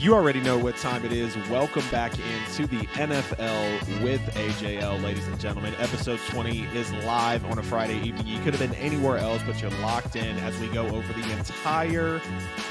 You already know what time it is. Welcome back into the NFL with AJL, ladies and gentlemen. Episode 20 is live on a Friday evening. You could have been anywhere else, but you're locked in as we go over the entire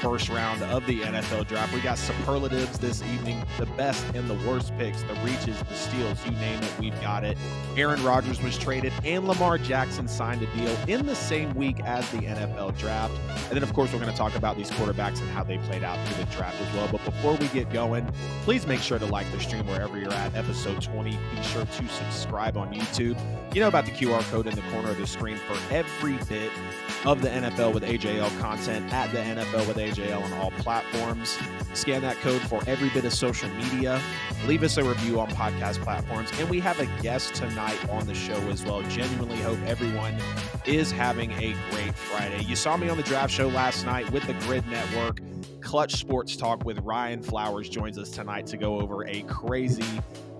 first round of the NFL draft. We got superlatives this evening, the best and the worst picks, the reaches, the steals, you name it, we've got it. Aaron Rodgers was traded and Lamar Jackson signed a deal in the same week as the NFL draft. And then, of course, we're going to talk about these quarterbacks and how they played out through the draft as well. But before we get going, please make sure to like the stream wherever you're at. Episode 20, be sure to subscribe on YouTube. You know about the QR code in the corner of the screen for every bit of the NFL with AJL content at the NFL with AJL on all platforms. Scan that code for every bit of social media. Leave us a review on podcast platforms. And we have a guest tonight on the show as well. Genuinely hope everyone is having a great Friday. You saw me on the draft show last night with the Grid Network. Clutch Sports Talk with Ryan Flowers joins us tonight to go over a crazy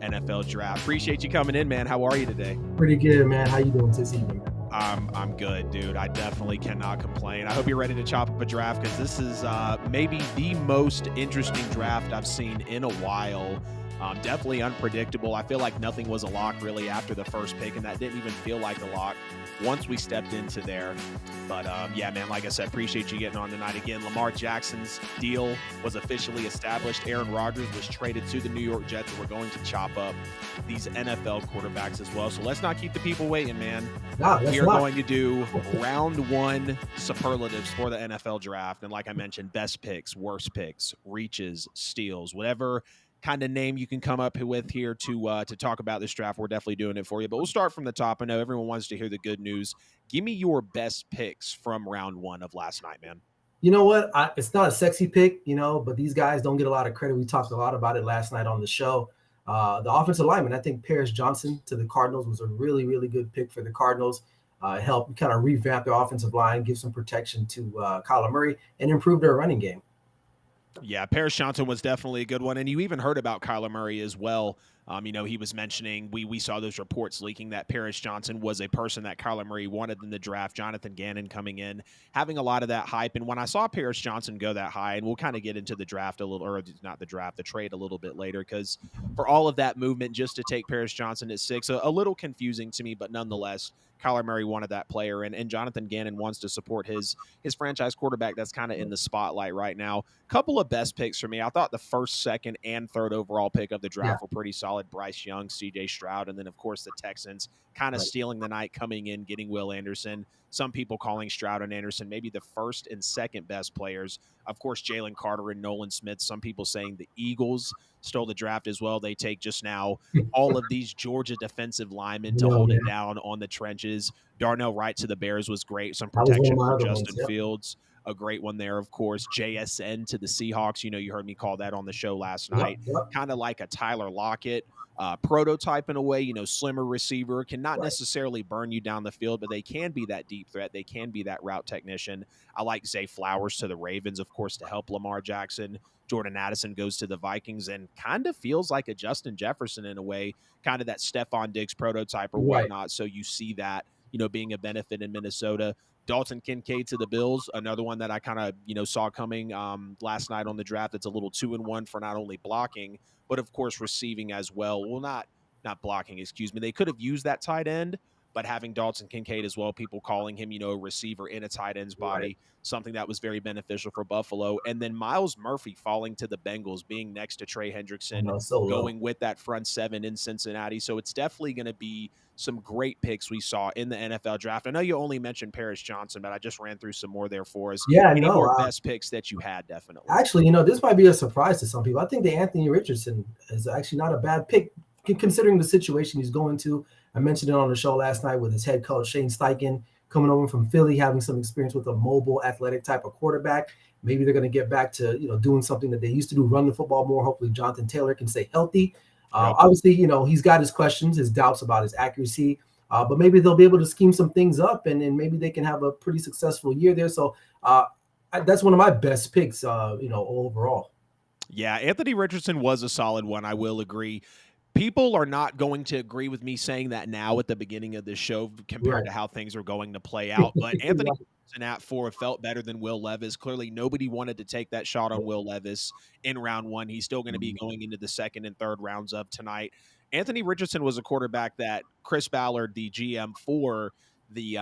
NFL draft. Appreciate you coming in, man. How are you today? Pretty good, man. How you doing this evening? I'm good, dude. I definitely cannot complain. I hope you're ready to chop up a draft because this is maybe the most interesting draft I've seen in a while. Definitely unpredictable. I feel like nothing was a lock really after the first pick, and that didn't even feel like a lock once we stepped into there. But yeah, man, like I said, appreciate you getting on tonight. Again, Lamar Jackson's deal was officially established. Aaron Rodgers was traded to the New York Jets, and we're going to chop up these NFL quarterbacks as well. So let's not keep the people waiting, man. We are going to do round one superlatives for the NFL draft. And like I mentioned, best picks, worst picks, reaches, steals, whatever kind of name you can come up with here to talk about this draft. We're definitely doing it for you, but we'll start from the top. I know everyone wants to hear the good news. Give me your best picks from round one of last night, man. You know what? It's not a sexy pick, but these guys don't get a lot of credit. We talked a lot about it last night on the show. The offensive lineman, I think Paris Johnson to the Cardinals was a really, really good pick for the Cardinals. It helped kind of revamp their offensive line, give some protection to Kyler Murray, and improve their running game. Yeah, Paris Johnson was definitely a good one. And you even heard about Kyler Murray as well. He was mentioning, we saw those reports leaking that Paris Johnson was a person that Kyler Murray wanted in the draft. Jonathan Gannon coming in, having a lot of that hype. And when I saw Paris Johnson go that high, and we'll kind of get into the draft a little, or not the draft, the trade a little bit later, because for all of that movement, just to take Paris Johnson at 6, a little confusing to me, but nonetheless, Kyler Murray wanted that player, and Jonathan Gannon wants to support his franchise quarterback that's kind of in the spotlight right now. Couple of best picks for me. I thought the first, second, and third overall pick of the draft were pretty solid. Bryce Young, C.J. Stroud, and then, of course, the Texans kind of stealing the night, coming in, getting Will Anderson. Some people calling Stroud and Anderson maybe the first and second best players. Of course, Jalen Carter and Nolan Smith. Some people saying the Eagles stole the draft as well. They take just now all of these Georgia defensive linemen to hold it down on the trenches. Darnell Wright to the Bears was great. Some protection for Justin Fields. A great one there, of course. JSN to the Seahawks. You heard me call that on the show last night. Kind of like a Tyler Lockett prototype in a way, slimmer receiver, cannot necessarily burn you down the field, but they can be that deep threat. They can be that route technician. I like Zay Flowers to the Ravens, of course, to help Lamar Jackson. Jordan Addison goes to the Vikings and kind of feels like a Justin Jefferson in a way, kind of that Stephon Diggs prototype or whatnot. So you see that, being a benefit in Minnesota. Dalton Kincaid to the Bills, another one that I kind of, saw coming last night on the draft. It's a little 2-in-1 for not only blocking, but of course receiving as well. Well, not blocking, excuse me. They could have used that tight end, but having Dalton Kincaid as well, people calling him, a receiver in a tight end's body, something that was very beneficial for Buffalo. And then Myles Murphy falling to the Bengals, being next to Trey Hendrickson, going with that front seven in Cincinnati. So it's definitely going to be some great picks we saw in the NFL draft. I know you only mentioned Paris Johnson, but I just ran through some more there for us. Any more best picks that you had, definitely. Actually, this might be a surprise to some people. I think the Anthony Richardson is actually not a bad pick, considering the situation he's going to. I mentioned it on the show last night with his head coach, Shane Steichen, coming over from Philly, having some experience with a mobile, athletic type of quarterback. Maybe they're going to get back to, doing something that they used to do, run the football more. Hopefully Jonathan Taylor can stay healthy. Obviously, he's got his questions, his doubts about his accuracy, but maybe they'll be able to scheme some things up and maybe they can have a pretty successful year there. So that's one of my best picks, overall. Yeah, Anthony Richardson was a solid one. I will agree. People are not going to agree with me saying that now at the beginning of this show compared to how things are going to play out. But Anthony Richardson at 4 felt better than Will Levis. Clearly, nobody wanted to take that shot on Will Levis in round one. He's still going to be going into the second and third rounds of tonight. Anthony Richardson was a quarterback that Chris Ballard, the GM for the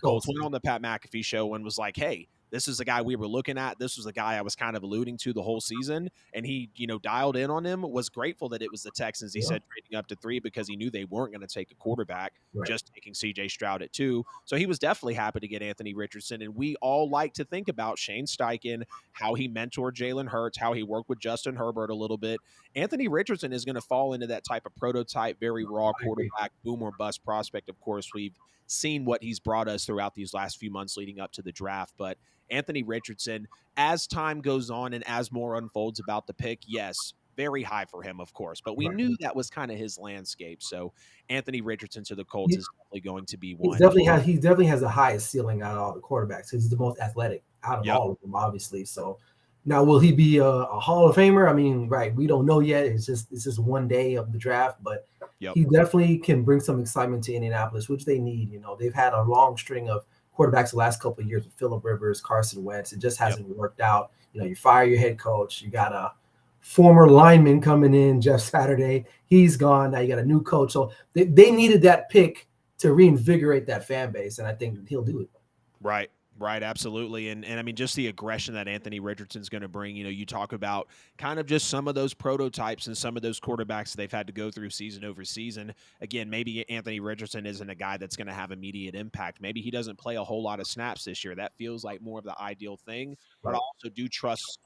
Colts, went on the Pat McAfee show and was like, "Hey, this is the guy we were looking at. This was the guy I was kind of alluding to the whole season." And he, dialed in on him, was grateful that it was the Texans, he said, trading up to 3 because he knew they weren't going to take a quarterback, just taking CJ Stroud at 2. So he was definitely happy to get Anthony Richardson. And we all like to think about Shane Steichen, how he mentored Jalen Hurts, how he worked with Justin Herbert a little bit. Anthony Richardson is going to fall into that type of prototype, very raw quarterback, boom or bust prospect. Of course, we've seen what he's brought us throughout these last few months leading up to the draft. But Anthony Richardson, as time goes on and as more unfolds about the pick, yes, very high for him, of course. But we knew that was kind of his landscape. So Anthony Richardson to the Colts is definitely going to be one. He definitely has the highest ceiling out of all the quarterbacks. He's the most athletic out of all of them, obviously. So now, will he be a Hall of Famer? I mean, we don't know yet. It's just one day of the draft, but he definitely can bring some excitement to Indianapolis, which they need. They've had a long string of quarterbacks the last couple of years with Phillip Rivers, Carson Wentz. It just hasn't worked out. You fire your head coach. You got a former lineman coming in, Jeff Saturday. He's gone. Now you got a new coach. So they needed that pick to reinvigorate that fan base, and I think he'll do it. Right, absolutely. And I mean, just the aggression that Anthony Richardson's going to bring. You talk about kind of just some of those prototypes and some of those quarterbacks they've had to go through season over season. Again, maybe Anthony Richardson isn't a guy that's going to have immediate impact. Maybe he doesn't play a whole lot of snaps this year. That feels like more of the ideal thing. But I also do trust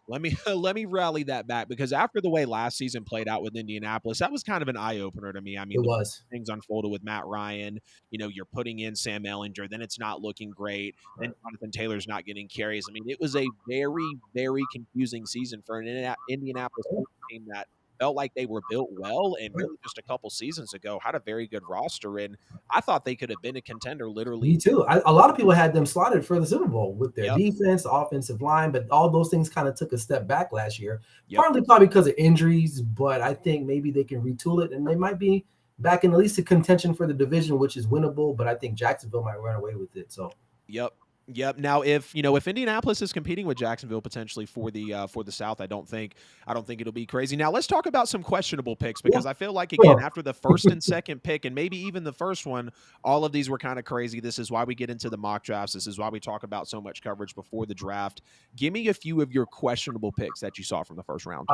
let me rally that back, because after the way last season played out with Indianapolis, that was kind of an eye opener to me. I mean, it was. Things unfolded with Matt Ryan. You're putting in Sam Ellinger, then it's not looking great. Then Jonathan Taylor's not getting carries. I mean, it was a very, very confusing season for an Indianapolis team that felt like they were built well, and really just a couple seasons ago had a very good roster, and I thought they could have been a contender literally. Me too. A lot of people had them slotted for the Super Bowl with their defense, offensive line, but all those things kind of took a step back last year. Partly probably because of injuries, but I think maybe they can retool it, and they might be back in at least a contention for the division, which is winnable, but I think Jacksonville might run away with it. So Yep. Now, if Indianapolis is competing with Jacksonville potentially for the South, I don't think it'll be crazy. Now, let's talk about some questionable picks, because I feel like, again, after the first and second pick, and maybe even the first one, all of these were kind of crazy. This is why we get into the mock drafts. This is why we talk about so much coverage before the draft. Give me a few of your questionable picks that you saw from the first round.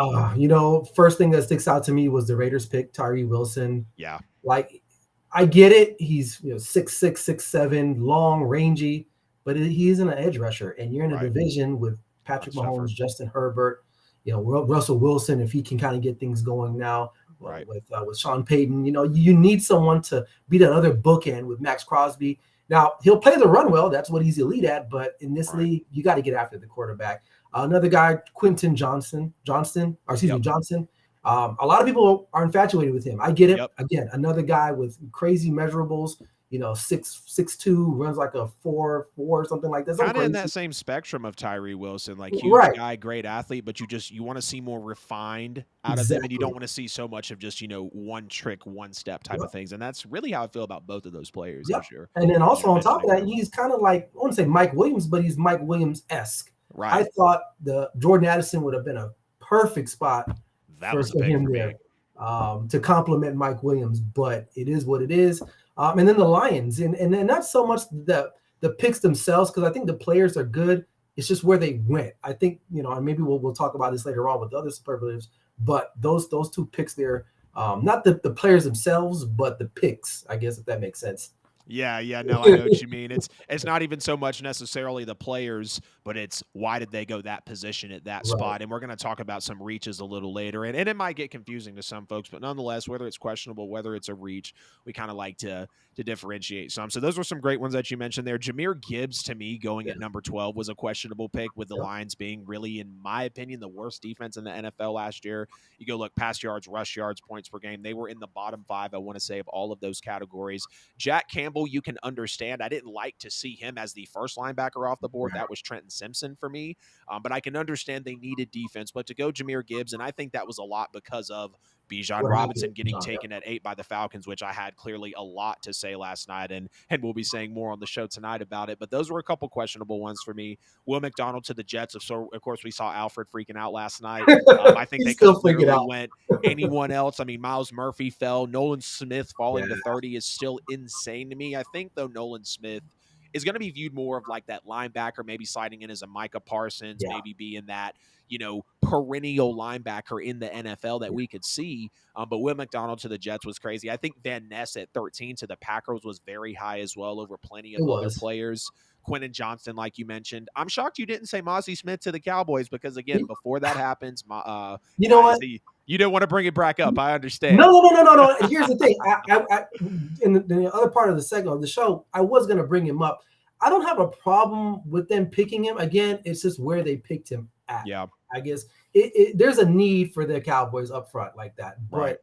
First thing that sticks out to me was the Raiders pick, Tyree Wilson. Yeah, I get it. He's 6'6", 6'7", long, rangy. But he isn't an edge rusher, and you're in a division with Patrick Mahomes, Justin Herbert, Russell Wilson, if he can kind of get things going now, with Sean Payton. You need someone to be that other bookend with Max Crosby. Now, he'll play the run well. That's what he's elite at. But in this league, you got to get after the quarterback. Another guy, Quentin Johnson. A lot of people are infatuated with him. I get it. Again, another guy with crazy measurables. 6'2", runs like a 4.4, something like that. Kind of in that same spectrum of Tyree Wilson, like huge guy, great athlete, but you want to see more refined out of him, and you don't want to see so much of just one trick, one step type of things. And that's really how I feel about both of those players this year. And then also on top of that, he's kind of like, I want to say Mike Williams, but he's Mike Williams-esque. I thought the Jordan Addison would have been a perfect spot for him there to complement Mike Williams, but it is what it is. And then the Lions, and then not so much the picks themselves, because I think the players are good. It's just where they went. I think, and maybe we'll talk about this later on with the other superlatives, but those two picks there, not the players themselves, but the picks, I guess, if that makes sense. Yeah, no, I know what you mean. It's not even so much necessarily the players, but it's why did they go that position at that spot? And we're going to talk about some reaches a little later, and it might get confusing to some folks, but nonetheless, whether it's questionable, whether it's a reach, we kind of like to differentiate some. So those were some great ones that you mentioned there. Jahmyr Gibbs, to me, going at number 12 was a questionable pick, with the Lions being really, in my opinion, the worst defense in the NFL last year. You go look, pass yards, rush yards, points per game. They were in the bottom 5, I want to say, of all of those categories. Jack Campbell, you can understand. I didn't like to see him as the first linebacker off the board. That was Trenton Simpson for me. But I can understand they needed defense. But to go Jahmyr Gibbs, and I think that was a lot because of Bijan What happened Robinson with getting John? taken at 8 by the Falcons, which I had clearly a lot to say last night, and we'll be saying more on the show tonight about it. But those were a couple questionable ones for me. Will McDonald to the Jets. So of course we saw Alfred freaking out last night. I think they He's could still have figuring literally out. went anyone else. I mean, Miles Murphy fell. Nolan Smith falling Yeah, to 30 is still insane to me. I think though Nolan Smith is going to be viewed more of like that linebacker, maybe sliding in as a Micah Parsons, yeah, maybe being that, perennial linebacker in the NFL that yeah. we could see. But Will McDonald to the Jets was crazy. I think Van Ness at 13 to the Packers was very high as well over plenty It of other was. players. Quentin Johnston, like you mentioned. I'm shocked you didn't say Mozzie Smith to the Cowboys because, again, You before that happens, know what? you didn't want to bring it back up. I No, understand. no, no, no, no, no. Here's the thing. In the other part of the segment of the show, I was going to bring him up. I don't have a problem with them picking him. Again, it's just where they picked him at. Yeah, I guess there's a need for the Cowboys up front like that. right.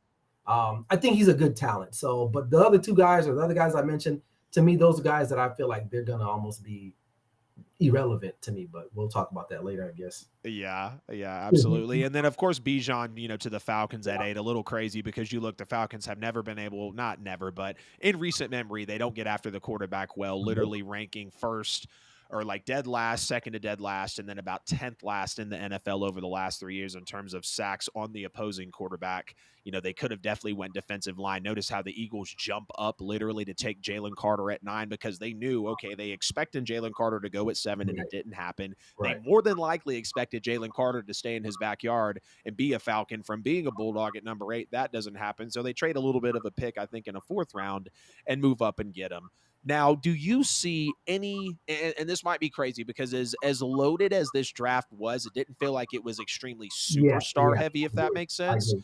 But I think he's a good talent. So, but the other two guys or the other guys I mentioned, to me, those are guys that I feel like they're going to almost be irrelevant to me. But we'll talk about that later, I guess. Yeah, absolutely. And then of course Bijan, to the Falcons at 8, a little crazy because you look, the Falcons have never been able, not never, but in recent memory, they don't get after the quarterback well, literally ranking first or like dead last, second to dead last, and then about 10th last in the NFL over the last 3 years in terms of sacks on the opposing quarterback. They could have definitely went defensive line. Notice how the Eagles jump up literally to take Jalen Carter at 9 because they knew, okay, they expected Jalen Carter to go at 7 and it didn't happen. They Right. more than likely expected Jalen Carter to stay in his backyard and be a Falcon from being a Bulldog at number 8. That doesn't happen. So they trade a little bit of a pick, I think, in a 4th round and move up and get him. Now, do you see any, and this might be crazy because as loaded as this draft was, it didn't feel like it was extremely Yeah, superstar yeah. heavy, if that makes I sense. agree.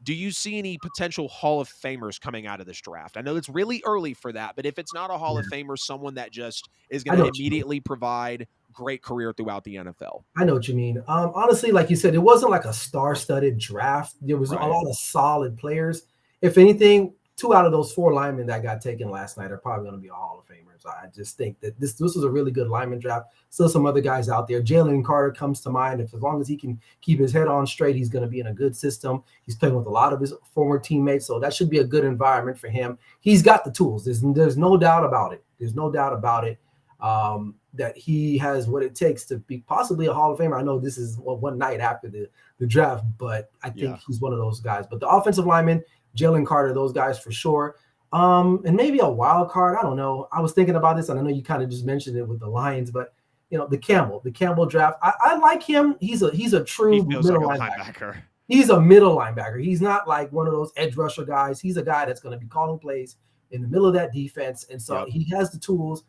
Do you see any potential Hall of Famers coming out of this draft? I know it's really early for that, but if it's not a Hall Yeah. of Famer, someone that just is I going know to what you mean. immediately provide great career throughout the NFL. I know what you mean. Honestly, like you said, it wasn't like a star-studded draft. There was a Right. lot of solid players. If anything, 2 out of those 4 linemen that got taken last night are probably going to be Hall of Famers. I just think that this was a really good lineman draft. Still some other guys out there. Jalen Carter comes to mind. If as long as he can keep his head on straight, he's going to be in a good system. He's playing with a lot of his former teammates, so that should be a good environment for him. He's got the tools. There's no doubt about it. There's no doubt about it. That he has what it takes to be possibly a Hall of Famer. I know this is one night after the draft, but I think he's one of those guys. But the offensive lineman, Jalen Carter, those guys for sure. And maybe a wild card. I don't know. I was thinking about this, and I know you kind of just mentioned it with the Lions, but the Campbell draft. I like him. He's a true He feels middle like a linebacker. linebacker. He's a middle linebacker. He's not like one of those edge rusher guys. He's a guy that's going to be calling plays in the middle of that defense, and so he has the tools.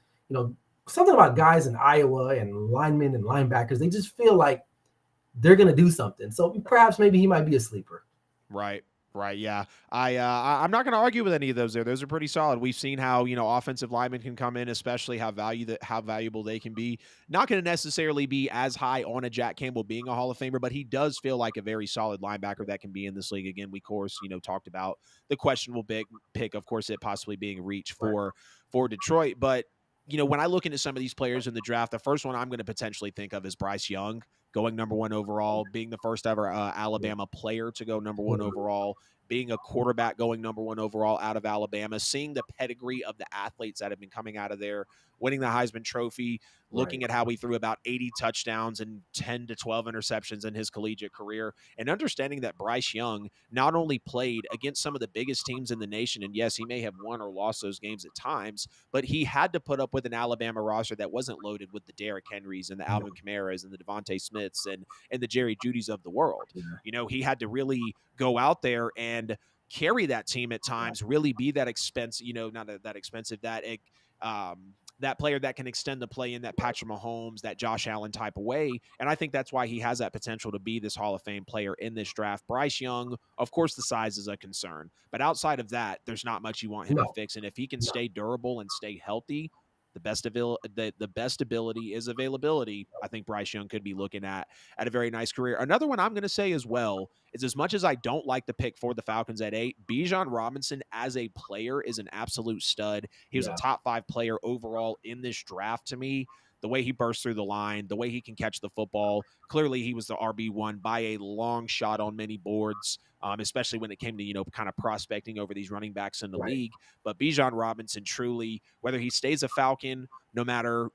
Something about guys in Iowa and linemen and linebackers, they just feel like they're going to do something. So perhaps maybe he might be a sleeper. Right. Yeah. I'm not going to argue with any of those there. Those are pretty solid. We've seen how, offensive linemen can come in, especially how valuable they can be. Not going to necessarily be as high on a Jack Campbell being a Hall of Famer, but he does feel like a very solid linebacker that can be in this league. Again, we, of course, talked about the questionable big pick, of course, it possibly being reached for Detroit. But, when I look into some of these players in the draft, the first one I'm going to potentially think of is Bryce Young, going number 1 overall, being the first ever Alabama player to go number 1 overall, being a quarterback going number 1 overall out of Alabama, seeing the pedigree of the athletes that have been coming out of there, winning the Heisman Trophy, looking at how he threw about 80 touchdowns and 10 to 12 interceptions in his collegiate career, and understanding that Bryce Young not only played against some of the biggest teams in the nation, and yes, he may have won or lost those games at times, but he had to put up with an Alabama roster that wasn't loaded with the Derrick Henrys and the Alvin Kamara's and the Devontae Smiths and the Jerry Judys of the world. He had to really go out there and carry that team at times, really be that expensive, not that expensive, that player that can extend the play in that Patrick Mahomes, that Josh Allen type of way. And I think that's why he has that potential to be this Hall of Fame player in this draft. Bryce Young, of course, the size is a concern, but outside of that, there's not much you want him to fix. And if he can stay durable and stay healthy, the best ability is availability. I think Bryce Young could be looking at a very nice career. Another one I'm going to say as well is, as much as I don't like the pick for the Falcons at 8, Bijan Robinson as a player is an absolute stud. He was a top 5 player overall in this draft to me. the way he bursts through the line, the way he can catch the football. Clearly, he was the RB1 by a long shot on many boards, especially when it came to, kind of prospecting over these running backs in the Right. league. But Bijan Robinson truly, whether he stays a Falcon, no matter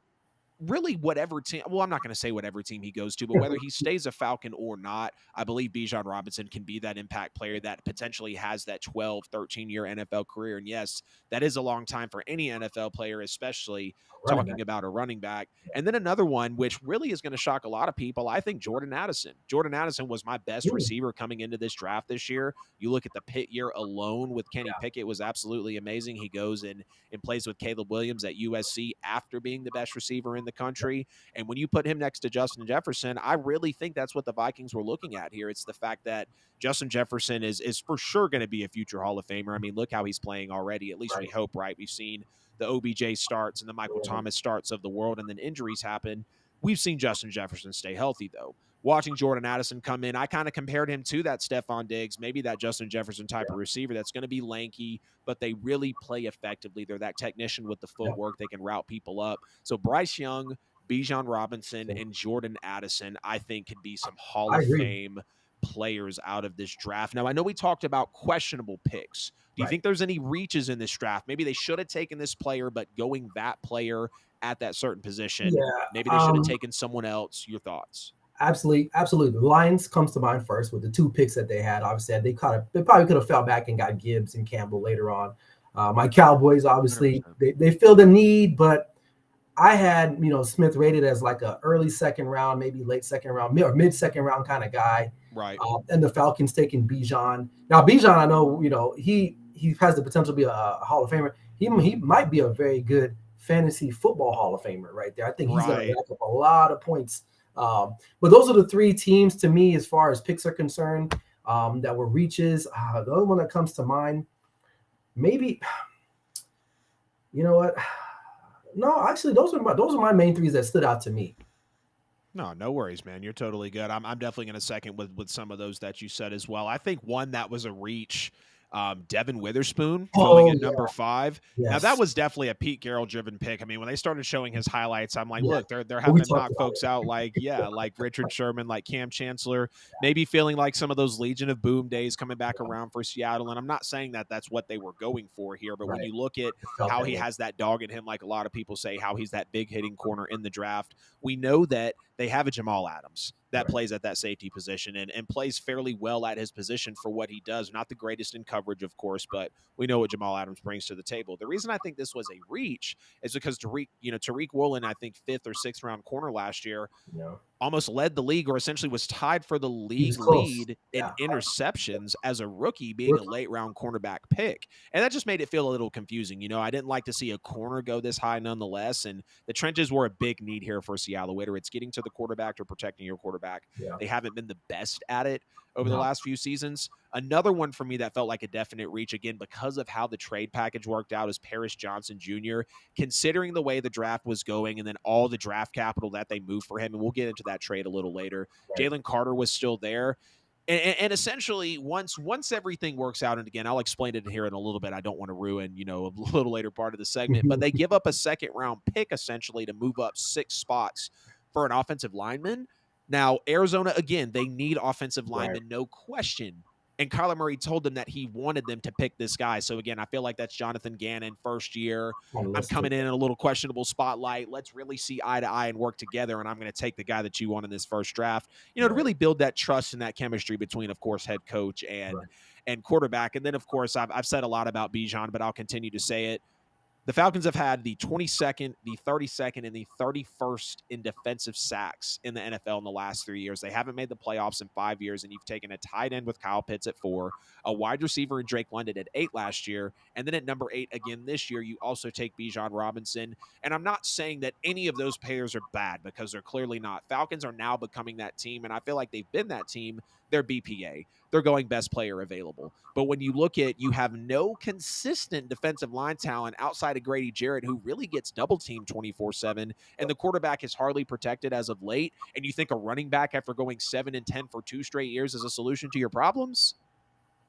really whatever team, well, I'm not going to say whatever team he goes to, but whether he stays a Falcon or not, I believe Bijan Robinson can be that impact player that potentially has that 12, 13-year NFL career. And yes, that is a long time for any NFL player, especially Running back. talking about a running back. And then another one, which really is going to shock a lot of people, I think Jordan Addison. Jordan Addison was my best receiver coming into this draft this year. You look at the Pitt year alone with Kenny Pickett was absolutely amazing. He goes and plays with Caleb Williams at USC after being the best receiver in the country. And when you put him next to Justin Jefferson, I really think that's what the Vikings were looking at here. It's the fact that Justin Jefferson is for sure going to be a future Hall of Famer. I mean, look how he's playing already. At least we hope, right? We've seen the OBJ starts and the Michael Thomas starts of the world, and then injuries happen. We've seen Justin Jefferson stay healthy, though. Watching Jordan Addison come in, I kind of compared him to that Stephon Diggs, maybe that Justin Jefferson type of receiver that's going to be lanky, but they really play effectively. They're that technician with the footwork. They can route people up. So Bryce Young, Bijan Robinson, and Jordan Addison, I think, could be some Hall of Fame players out of this draft. Now, I know we talked about questionable picks. Do you think there's any reaches in this draft? Maybe they should have taken this player, but going that player at that certain position, maybe they should have taken someone else. Your thoughts? Absolutely. The Lions comes to mind first with the 2 picks that they had. Obviously, they probably could have fell back and got Gibbs and Campbell later on. My Cowboys, obviously, they feel the need, but I had, Smith rated as like a early second round, maybe late second round, or mid second round kind of guy. Right. And the Falcons taking Bijan. Now, Bijan, I know, he has the potential to be a Hall of Famer. He might be a very good fantasy football Hall of Famer right there. I think he's going to rack up a lot of points. But those are the 3 teams to me, as far as picks are concerned, that were reaches. The other one that comes to mind, maybe, you know what? No, actually, those are my main 3s that stood out to me. No worries, man. You're totally good. I'm definitely going to second with some of those that you said as well. I think one that was a reach, Devin Witherspoon going at number 5. Yes. Now that was definitely a Pete Carroll driven pick. I mean, when they started showing his highlights, I'm like, look, they're having to knock folks out like Richard Sherman, like Cam Chancellor, maybe feeling like some of those Legion of Boom days coming back around for Seattle. And I'm not saying that that's what they were going for here, but when you look at how he has that dog in him, like a lot of people say, how he's that big hitting corner in the draft, we know that they have a Jamal Adams that plays at that safety position and plays fairly well at his position for what he does. Not the greatest in coverage, of course, but we know what Jamal Adams brings to the table. The reason I think this was a reach is because Tariq Woolen, I think 5th or 6th round corner last year, almost led the league, or essentially was tied for the league lead in interceptions as a rookie, being a late round cornerback pick. And that just made it feel a little confusing. I didn't like to see a corner go this high nonetheless. And the trenches were a big need here for Seattle, whether it's getting to the quarterback or protecting your quarterback. They haven't been the best at it over the last few seasons. Another one for me that felt like a definite reach, again, because of how the trade package worked out, is Paris Johnson Jr., considering the way the draft was going and then all the draft capital that they moved for him. And we'll get into that trade a little later. Jalen Carter was still there. And essentially, once everything works out, and again, I'll explain it here in a little bit. I don't want to ruin, a little later part of the segment, but they give up a 2nd round pick essentially to move up 6 spots for an offensive lineman. Now, Arizona, again, they need offensive linemen, no question. And Kyler Murray told them that he wanted them to pick this guy. So, again, I feel like that's Jonathan Gannon, first year. I'm coming in a little questionable spotlight. Let's really see eye to eye and work together, and I'm going to take the guy that you want in this first draft, to really build that trust and that chemistry between, of course, head coach and quarterback. And then, of course, I've said a lot about Bijan, but I'll continue to say it. The Falcons have had the 22nd, the 32nd, and the 31st in defensive sacks in the NFL in the last 3 years. They haven't made the playoffs in 5 years, and you've taken a tight end with Kyle Pitts at 4, a wide receiver in Drake London at 8 last year, and then at number 8 again this year, you also take Bijan Robinson. And I'm not saying that any of those players are bad, because they're clearly not. Falcons are now becoming that team, and I feel like they've been that team. They're BPA. They're going best player available. But when you look at, you have no consistent defensive line talent outside of Grady Jarrett, who really gets double teamed 24/7, and the quarterback is hardly protected as of late, and you think a running back after going 7-10 for 2 straight years is a solution to your problems?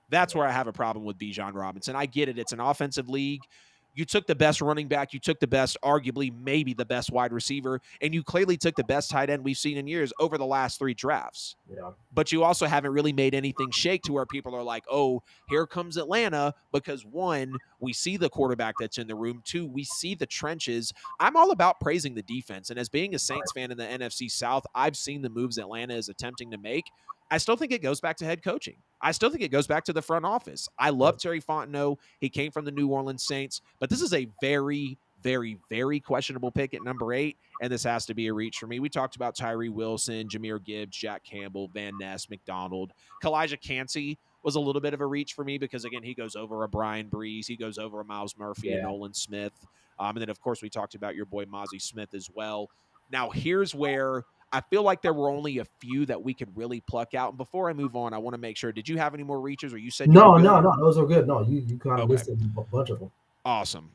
That's where I have a problem with Bijan Robinson. I get it. It's an offensive league. You took the best running back. You took the best, arguably, maybe the best wide receiver. And you clearly took the best tight end we've seen in years over the last 3 drafts. Yeah. But you also haven't really made anything shake to where people are like, oh, here comes Atlanta. Because one, we see the quarterback that's in the room. Two, we see the trenches. I'm all about praising the defense. And as being a Saints fan in the NFC South, I've seen the moves Atlanta is attempting to make. I still think it goes back to head coaching. I still think it goes back to the front office. I love Terry Fontenot. He came from the New Orleans Saints, but this is a very, very, very questionable pick at number 8, and this has to be a reach for me. We talked about Tyree Wilson, Jahmyr Gibbs, Jack Campbell, Van Ness, McDonald. Kalijah Kancey was a little bit of a reach for me because, again, he goes over a Brian Breeze. He goes over a Miles Murphy and Nolan Smith. And then, of course, we talked about your boy Mozzie Smith as well. Now, here's where I feel like there were only a few that we could really pluck out. And before I move on, I want to make sure, did you have any more reaches, or you said you were good? No, those are good. No, you kind of listed a bunch of them. Awesome.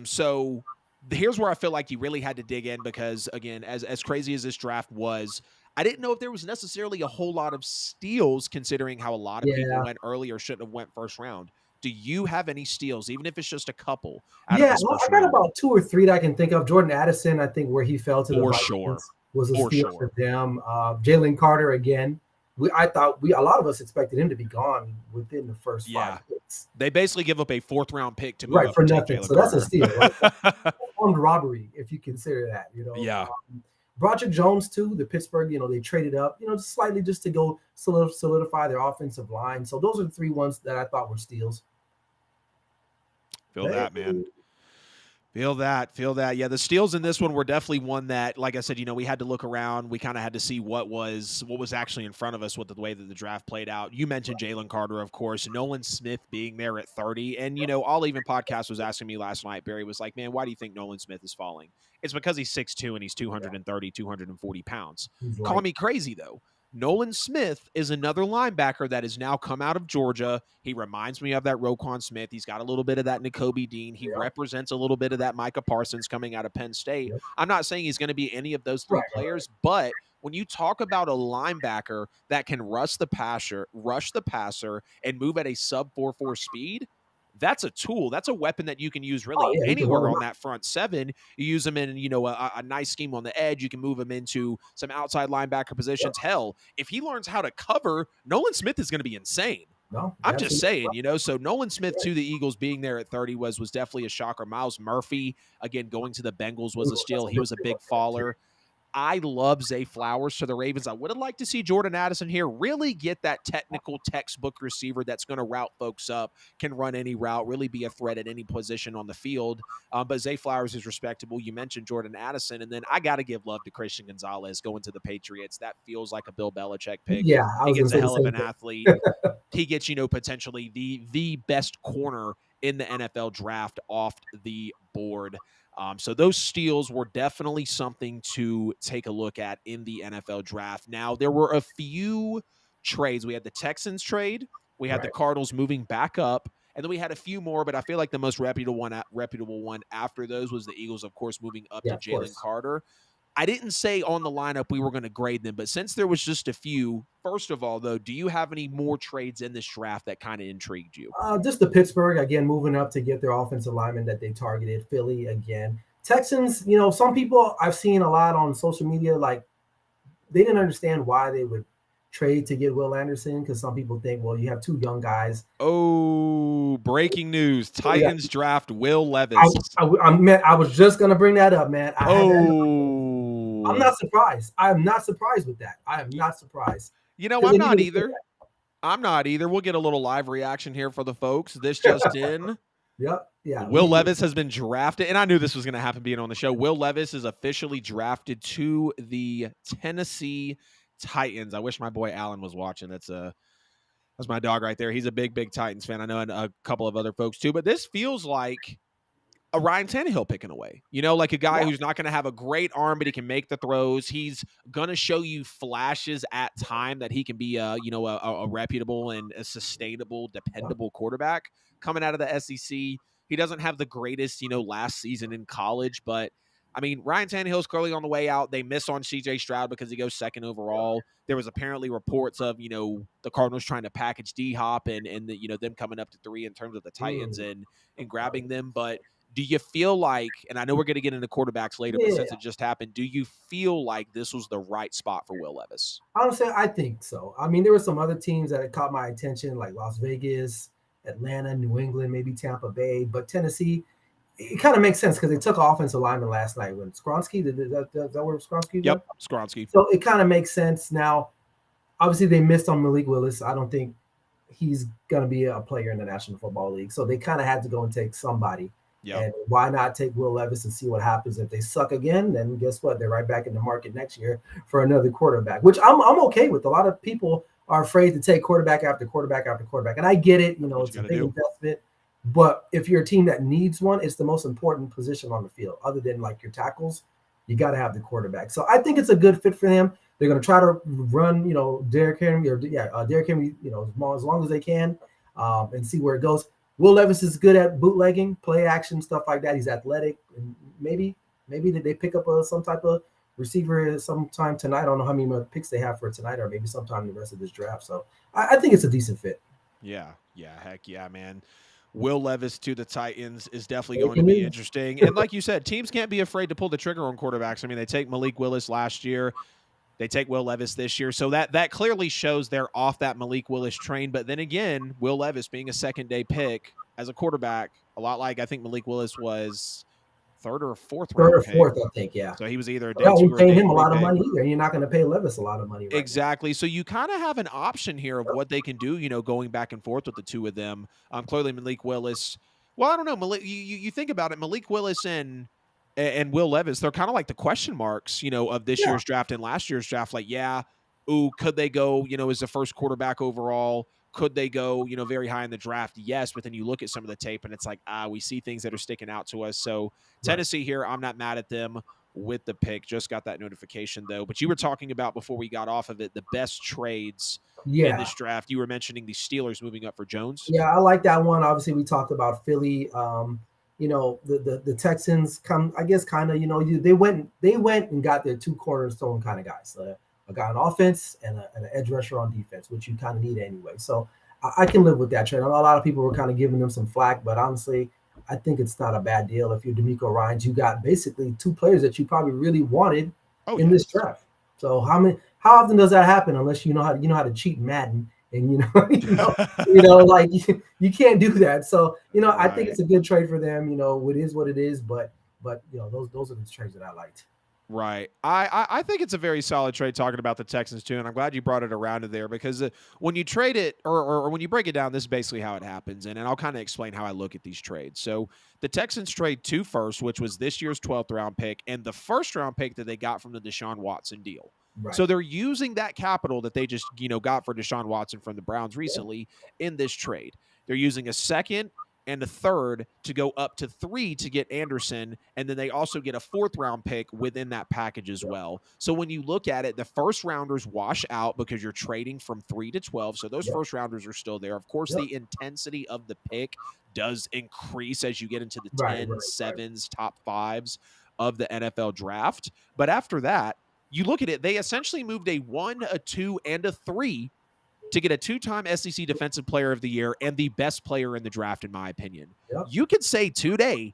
So here's where I feel like you really had to dig in because, again, as crazy as this draft was, I didn't know if there was necessarily a whole lot of steals considering how a lot of people went early or shouldn't have went first round. Do you have any steals, even if it's just a couple? I got about 2 or 3 that I can think of. Jordan Addison, I think, where he fell to the Vikings was a steal for them. Jalen Carter again. I thought a lot of us expected him to be gone within the first 5 picks. They basically give up a 4th round pick to move up for to nothing. So Carter. That's a steal, right? Armed robbery, if you consider that. Broderick Jones too. The Pittsburgh, they traded up, slightly just to go solidify their offensive line. So those are the 3 ones that I thought were steals. Feel that, man. Feel that. Yeah, the steals in this one were definitely one that, like I said, we had to look around. We kind of had to see what was actually in front of us with the way that the draft played out. You mentioned Jalen Carter, of course, Nolan Smith being there at 30. And, All Even Podcast was asking me last night, Barry was like, man, why do you think Nolan Smith is falling? It's because he's 6'2" and he's 230, 240 pounds. Call me crazy, though. Nolan Smith is another linebacker that has now come out of Georgia. He reminds me of that Roquan Smith. He's got a little bit of that Nakobe Dean. He represents a little bit of that Micah Parsons coming out of Penn State. I'm not saying he's going to be any of those 3 players, but when you talk about a linebacker that can rush the passer, and move at a sub 4.4 speed, that's a tool. That's a weapon that you can use really anywhere on that front 7. You use them in, a nice scheme on the edge. You can move him into some outside linebacker positions. Hell, if he learns how to cover, Nolan Smith is going to be insane. I'm just saying, so Nolan Smith to the Eagles being there at 30 was definitely a shocker. Miles Murphy, again, going to the Bengals was a steal. He was a big faller. I love Zay Flowers to the Ravens. I would have liked to see Jordan Addison here really get that technical textbook receiver that's going to route folks up, can run any route, really be a threat at any position on the field. But Zay Flowers is respectable. You mentioned Jordan Addison, and then I got to give love to Christian Gonzalez going to the Patriots. That feels like a Bill Belichick pick. Yeah, he gets a hell of an athlete. He gets, potentially the best corner in the NFL draft off the board. So those steals were definitely something to take a look at in the NFL draft. Now, there were a few trades. We had the Texans trade. We had the Cardinals moving back up. And then we had a few more, but I feel like the most reputable one after those was the Eagles, of course, moving up to Jalen Carter. I didn't say on the lineup we were going to grade them, but since there was just a few, first of all, though, do you have any more trades in this draft that kind of intrigued you? Just the Pittsburgh, again, moving up to get their offensive lineman that they targeted. Philly, again. Texans, some people I've seen a lot on social media, like, they didn't understand why they would trade to get Will Anderson, because some people think, well, you have 2 young guys. Oh, breaking news. Titans draft Will Levis. I was just going to bring that up, man. I'm not surprised. I am not surprised with that. I am not surprised. I'm not either. I'm not either. We'll get a little live reaction here for the folks. This just in. Yep. Yeah. Will Levis has been drafted, and I knew this was going to happen being on the show. Will Levis is officially drafted to the Tennessee Titans. I wish my boy Alan was watching. That's my dog right there. He's a big Titans fan. I know a couple of other folks too, but this feels like a Ryan Tannehill picking away, like a guy who's not going to have a great arm, but he can make the throws. He's going to show you flashes at time that he can be a reputable and a sustainable, dependable quarterback coming out of the SEC. He doesn't have the greatest, last season in college, but I mean, Ryan Tannehill's clearly on the way out. They miss on C.J. Stroud because he goes 2nd overall. There was apparently reports of, the Cardinals trying to package D-Hop and them coming up to 3 in terms of the Titans and grabbing them. But Do you feel like, and I know we're going to get into quarterbacks later, but Yeah, since it just happened, do you feel like this was the right spot for Will Levis? honestly, I think so. I mean, there were some other teams that had caught my attention, like Las Vegas, Atlanta, New England, maybe Tampa Bay, but Tennessee. It kind of makes sense because they took offensive lineman last night when Skronsky. Is that where Skronsky went? Yep, Skronsky. So it kind of makes sense. Now, obviously, they missed on Malik Willis. I don't think he's going to be a player in the National Football League. So they kind of had to go and take somebody. Yep. And why not take Will Levis and see what happens? If they suck again, then guess what? They're right back in the market next year for another quarterback, which I'm okay with. A lot of people are afraid to take quarterback after quarterback after quarterback. And I get it. It's a big investment. But if you're a team that needs one, it's the most important position on the field. Other than like your tackles, you got to have the quarterback. So I think it's a good fit for him. They're going to try to run, Derrick Henry Derrick Henry, as long as they can, and see where it goes. Will Levis is good at bootlegging, play action, stuff like that. He's athletic, and maybe they pick up some type of receiver sometime tonight. I don't know how many picks they have for tonight, or maybe sometime in the rest of this draft. So I think it's a decent fit. Yeah, heck yeah, man. Will Levis to the Titans is definitely going to be interesting. And like you said, teams can't be afraid to pull the trigger on quarterbacks. I mean, they take Malik Willis last year. They take Will Levis this year. So that clearly shows they're off that Malik Willis train. But then again, Will Levis being a second-day pick as a quarterback, a lot like I think Malik Willis was third or fourth round pick. Third or fourth, I think, yeah. So he was either a day two or paying him a day lot of pick. money either. You're not going to pay Levis a lot of money. Exactly. So you kind of have an option here of what they can do, going back and forth with the two of them. Clearly Malik Willis. Well, I don't know. Malik, you think about it, Malik Willis and Will Levis, they're kind of like the question marks, of this year's draft and last year's draft. Like, could they go, as the first quarterback overall? Could they go, very high in the draft? Yes, but then you look at some of the tape and it's like, we see things that are sticking out to us. So Tennessee here, I'm not mad at them with the pick. Just got that notification though. But you were talking about before we got off of it, the best trades in this draft. You were mentioning the Steelers moving up for Jones. Yeah, I like that one. Obviously, we talked about Philly. The Texans come, I guess, kind of, they went and got their two cornerstone kind of guys, a guy on offense and an edge rusher on defense, which you kind of need anyway. So I can live with that trade. A lot of people were kind of giving them some flack, but honestly, I think it's not a bad deal. If you're D'Amico Ryans, you got basically two players that you probably really wanted in this draft. So how often does that happen unless you know how to cheat Madden? And like you can't do that. So I think it's a good trade for them. It is what it is. But those are the trades that I liked. Right. I think it's a very solid trade talking about the Texans too, and I'm glad you brought it around to there because when you trade it or when you break it down, this is basically how it happens, and I'll kind of explain how I look at these trades. So the Texans trade 2 firsts, which was this year's 12th round pick, and the first round pick that they got from the Deshaun Watson deal. Right. So they're using that capital that they just got for Deshaun Watson from the Browns recently in this trade. They're using a second and a third to go up to 3 to get Anderson. And then they also get a 4th round pick within that package as well. So when you look at it, the first rounders wash out because you're trading from 3 to 12. So those first rounders are still there. Of course, the intensity of the pick does increase as you get into the 10s, 7s, top 5s of the NFL draft. But after that, you look at it, they essentially moved a 1, a 2, and a 3 to get a 2-time SEC Defensive Player of the Year and the best player in the draft, in my opinion. Yep. You could say today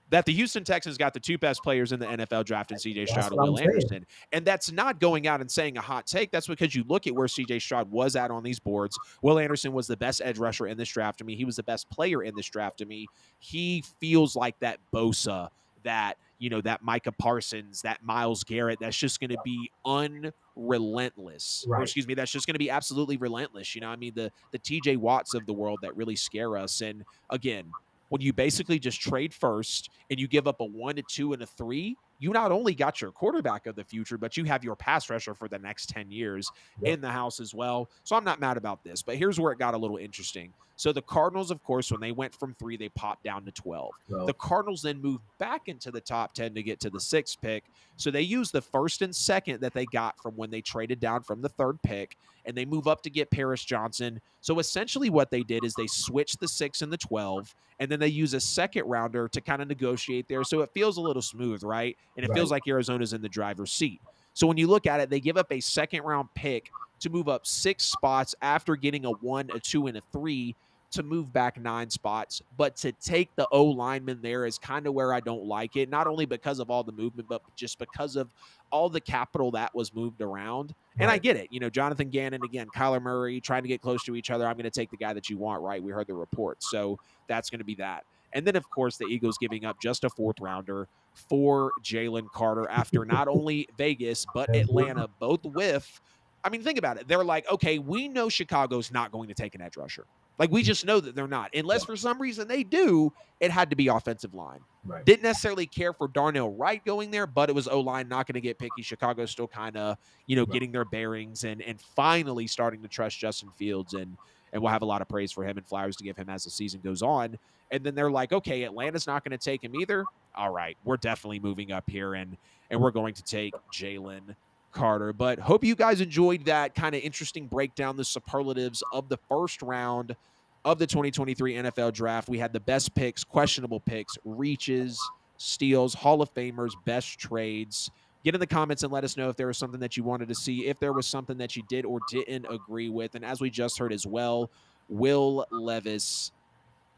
that the Houston Texans got the 2 best players in the NFL draft in C.J. Stroud and Will Anderson. And that's not going out and saying a hot take. That's because you look at where C.J. Stroud was at on these boards. Will Anderson was the best edge rusher in this draft to me. He was the best player in this draft to me. He feels like that Bosa, that that Micah Parsons, that Myles Garrett, that's just going to be unrelentless. Right. Or excuse me, that's just going to be absolutely relentless. The TJ Watts of the world that really scare us. And again, when you basically just trade first and you give up a 1, a 2, and a 3, you not only got your quarterback of the future, but you have your pass rusher for the next 10 years in the house as well. So I'm not mad about this, but here's where it got a little interesting. So the Cardinals, of course, when they went from 3, they popped down to 12. The Cardinals then moved back into the top 10 to get to the 6th pick. So they used the 1st and 2nd that they got from when they traded down from the 3rd pick, and they move up to get Paris Johnson. So essentially what they did is they switched the 6 and the 12, and then they use a 2nd rounder to kind of negotiate there. So it feels a little smooth, right? And it feels like Arizona's in the driver's seat. So when you look at it, they give up a 2nd round pick to move up 6 spots after getting a 1, a 2, and a 3 to move back 9 spots, but to take the O lineman there is kind of where I don't like it. Not only because of all the movement, but just because of all the capital that was moved around. And I Right. get it. Jonathan Gannon, again, Kyler Murray trying to get close to each other. I'm going to take the guy that you want, right? We heard the report. So that's going to be that. And then, of course, the Eagles giving up just a 4th rounder for Jalen Carter after not only Vegas, but Atlanta both whiff. I mean, think about it. They're like, okay, we know Chicago's not going to take an edge rusher. Like, we just know that they're not. Unless for some reason they do, it had to be offensive line. Right. Didn't necessarily care for Darnell Wright going there, but it was O-line not going to get picky. Chicago's still kind of, getting their bearings and finally starting to trust Justin Fields, and we'll have a lot of praise for him and flowers to give him as the season goes on. And then they're like, okay, Atlanta's not going to take him either. All right, we're definitely moving up here, and we're going to take Jalen Carter. But hope you guys enjoyed that kind of interesting breakdown, the superlatives of the first round of the 2023 NFL draft. We had the best picks, questionable picks, reaches, steals, Hall of Famers, best trades. Get in the comments and let us know if there was something that you wanted to see, if there was something that you did or didn't agree with. And as we just heard as well, Will Levis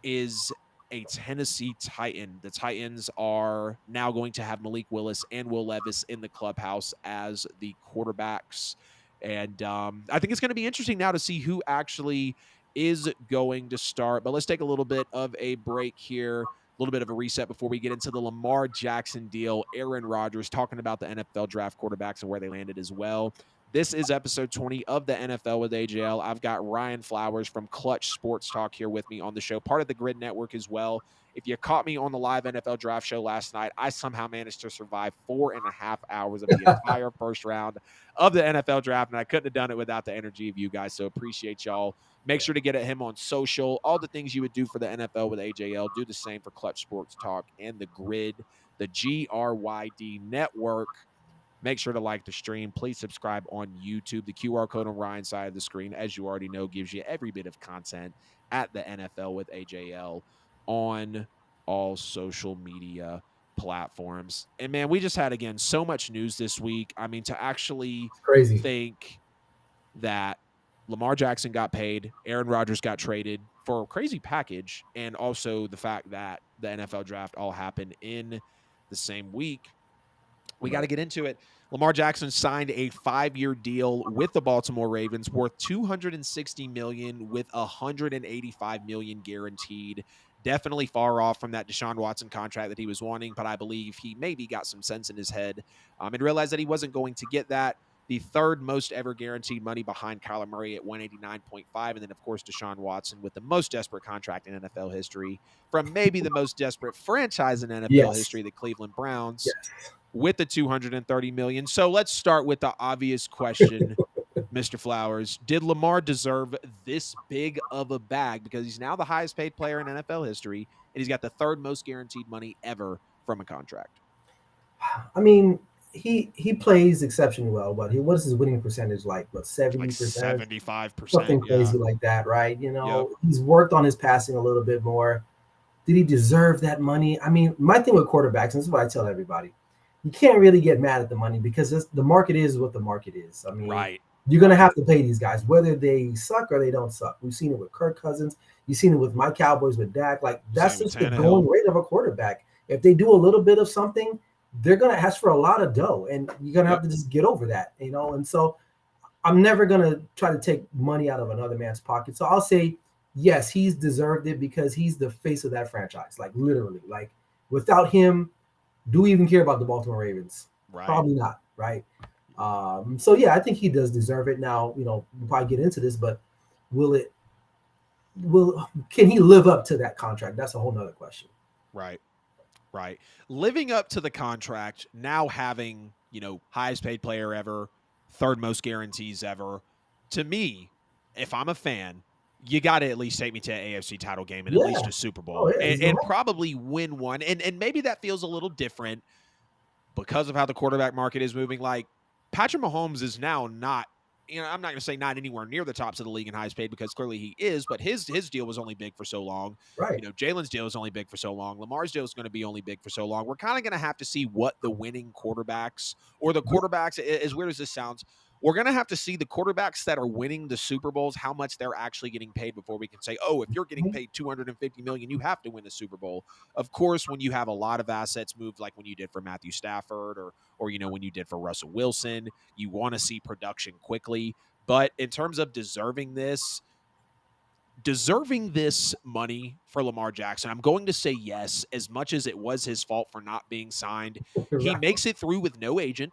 is a Tennessee Titan. The Titans are now going to have Malik Willis and Will Levis in the clubhouse as the quarterbacks. And I think it's going to be interesting now to see who actually is going to start. But let's take a little bit of a break here, a little bit of a reset before we get into the Lamar Jackson deal, Aaron Rodgers, talking about the NFL draft quarterbacks and where they landed as well. This is episode 20 of the NFL with AJL. I've got Ryan Flowers from Clutch Sports Talk here with me on the show, part of the Grid Network as well. If you caught me on the live NFL draft show last night, I somehow managed to survive 4.5 hours of the entire first round of the NFL draft, and I couldn't have done it without the energy of you guys, so appreciate y'all. Make sure to get at him on social. All the things you would do for the NFL with AJL, do the same for Clutch Sports Talk and the Grid, the GRYD Network. Make sure to like the stream. Please subscribe on YouTube. The QR code on Ryan's side of the screen, as you already know, gives you every bit of content at the NFL with AJL on all social media platforms. And man, we just had, again, so much news this week. I mean, to actually Crazy. think that Lamar Jackson got paid, Aaron Rodgers got traded for a crazy package, and also the fact that the NFL draft all happened in the same week. We got to get into it. Lamar Jackson signed a 5-year deal with the Baltimore Ravens worth $260 million with $185 million guaranteed. Definitely far off from that Deshaun Watson contract that he was wanting, but I believe he maybe got some sense in his head and realized that he wasn't going to get that. The 3rd most ever guaranteed money behind Kyler Murray at $189.5, and then, of course, Deshaun Watson with the most desperate contract in NFL history from maybe the most desperate franchise in NFL history, the Cleveland Browns. With the $230 million. So let's start with the obvious question, Mr. Flowers. Did Lamar deserve this big of a bag? Because he's now the highest paid player in NFL history, and he's got the 3rd most guaranteed money ever from a contract. I mean, he plays exceptionally well, but what is his winning percentage like? What, 70%? 75%. Something crazy like that, right? He's worked on his passing a little bit more. Did he deserve that money? I mean, my thing with quarterbacks, and this is what I tell everybody, you can't really get mad at the money because the market is what the market is. I mean, you're going to have to pay these guys, whether they suck or they don't suck. We've seen it with Kirk Cousins. You've seen it with my Cowboys, with Dak. Like, that's just the going rate of a quarterback. If they do a little bit of something, they're going to ask for a lot of dough, and you're going to have to just get over that, And so I'm never going to try to take money out of another man's pocket. So I'll say, yes, he's deserved it because he's the face of that franchise, like literally. Like, without him, do we even care about the Baltimore Ravens? Right. Probably not, right? So yeah, I think he does deserve it. Now, we'll probably get into this, but can he live up to that contract? That's a whole nother question. Right. Living up to the contract, now having, highest paid player ever, 3rd most guarantees ever. To me, if I'm a fan, you got to at least take me to an AFC title game and at least a Super Bowl and probably win one. And maybe that feels a little different because of how the quarterback market is moving. Like, Patrick Mahomes is now not, I'm not going to say not anywhere near the tops of the league in highest paid because clearly he is, but his deal was only big for so long. Right. Jalen's deal is only big for so long. Lamar's deal is going to be only big for so long. We're kind of going to have to see what the winning quarterbacks or the quarterbacks, as weird as this sounds, we're going to have to see the quarterbacks that are winning the Super Bowls, how much they're actually getting paid before we can say, oh, if you're getting paid $250 million, you have to win the Super Bowl. Of course, when you have a lot of assets moved, like when you did for Matthew Stafford or when you did for Russell Wilson, you want to see production quickly. But in terms of deserving this money for Lamar Jackson, I'm going to say yes, as much as it was his fault for not being signed. He Right. makes it through with no agent.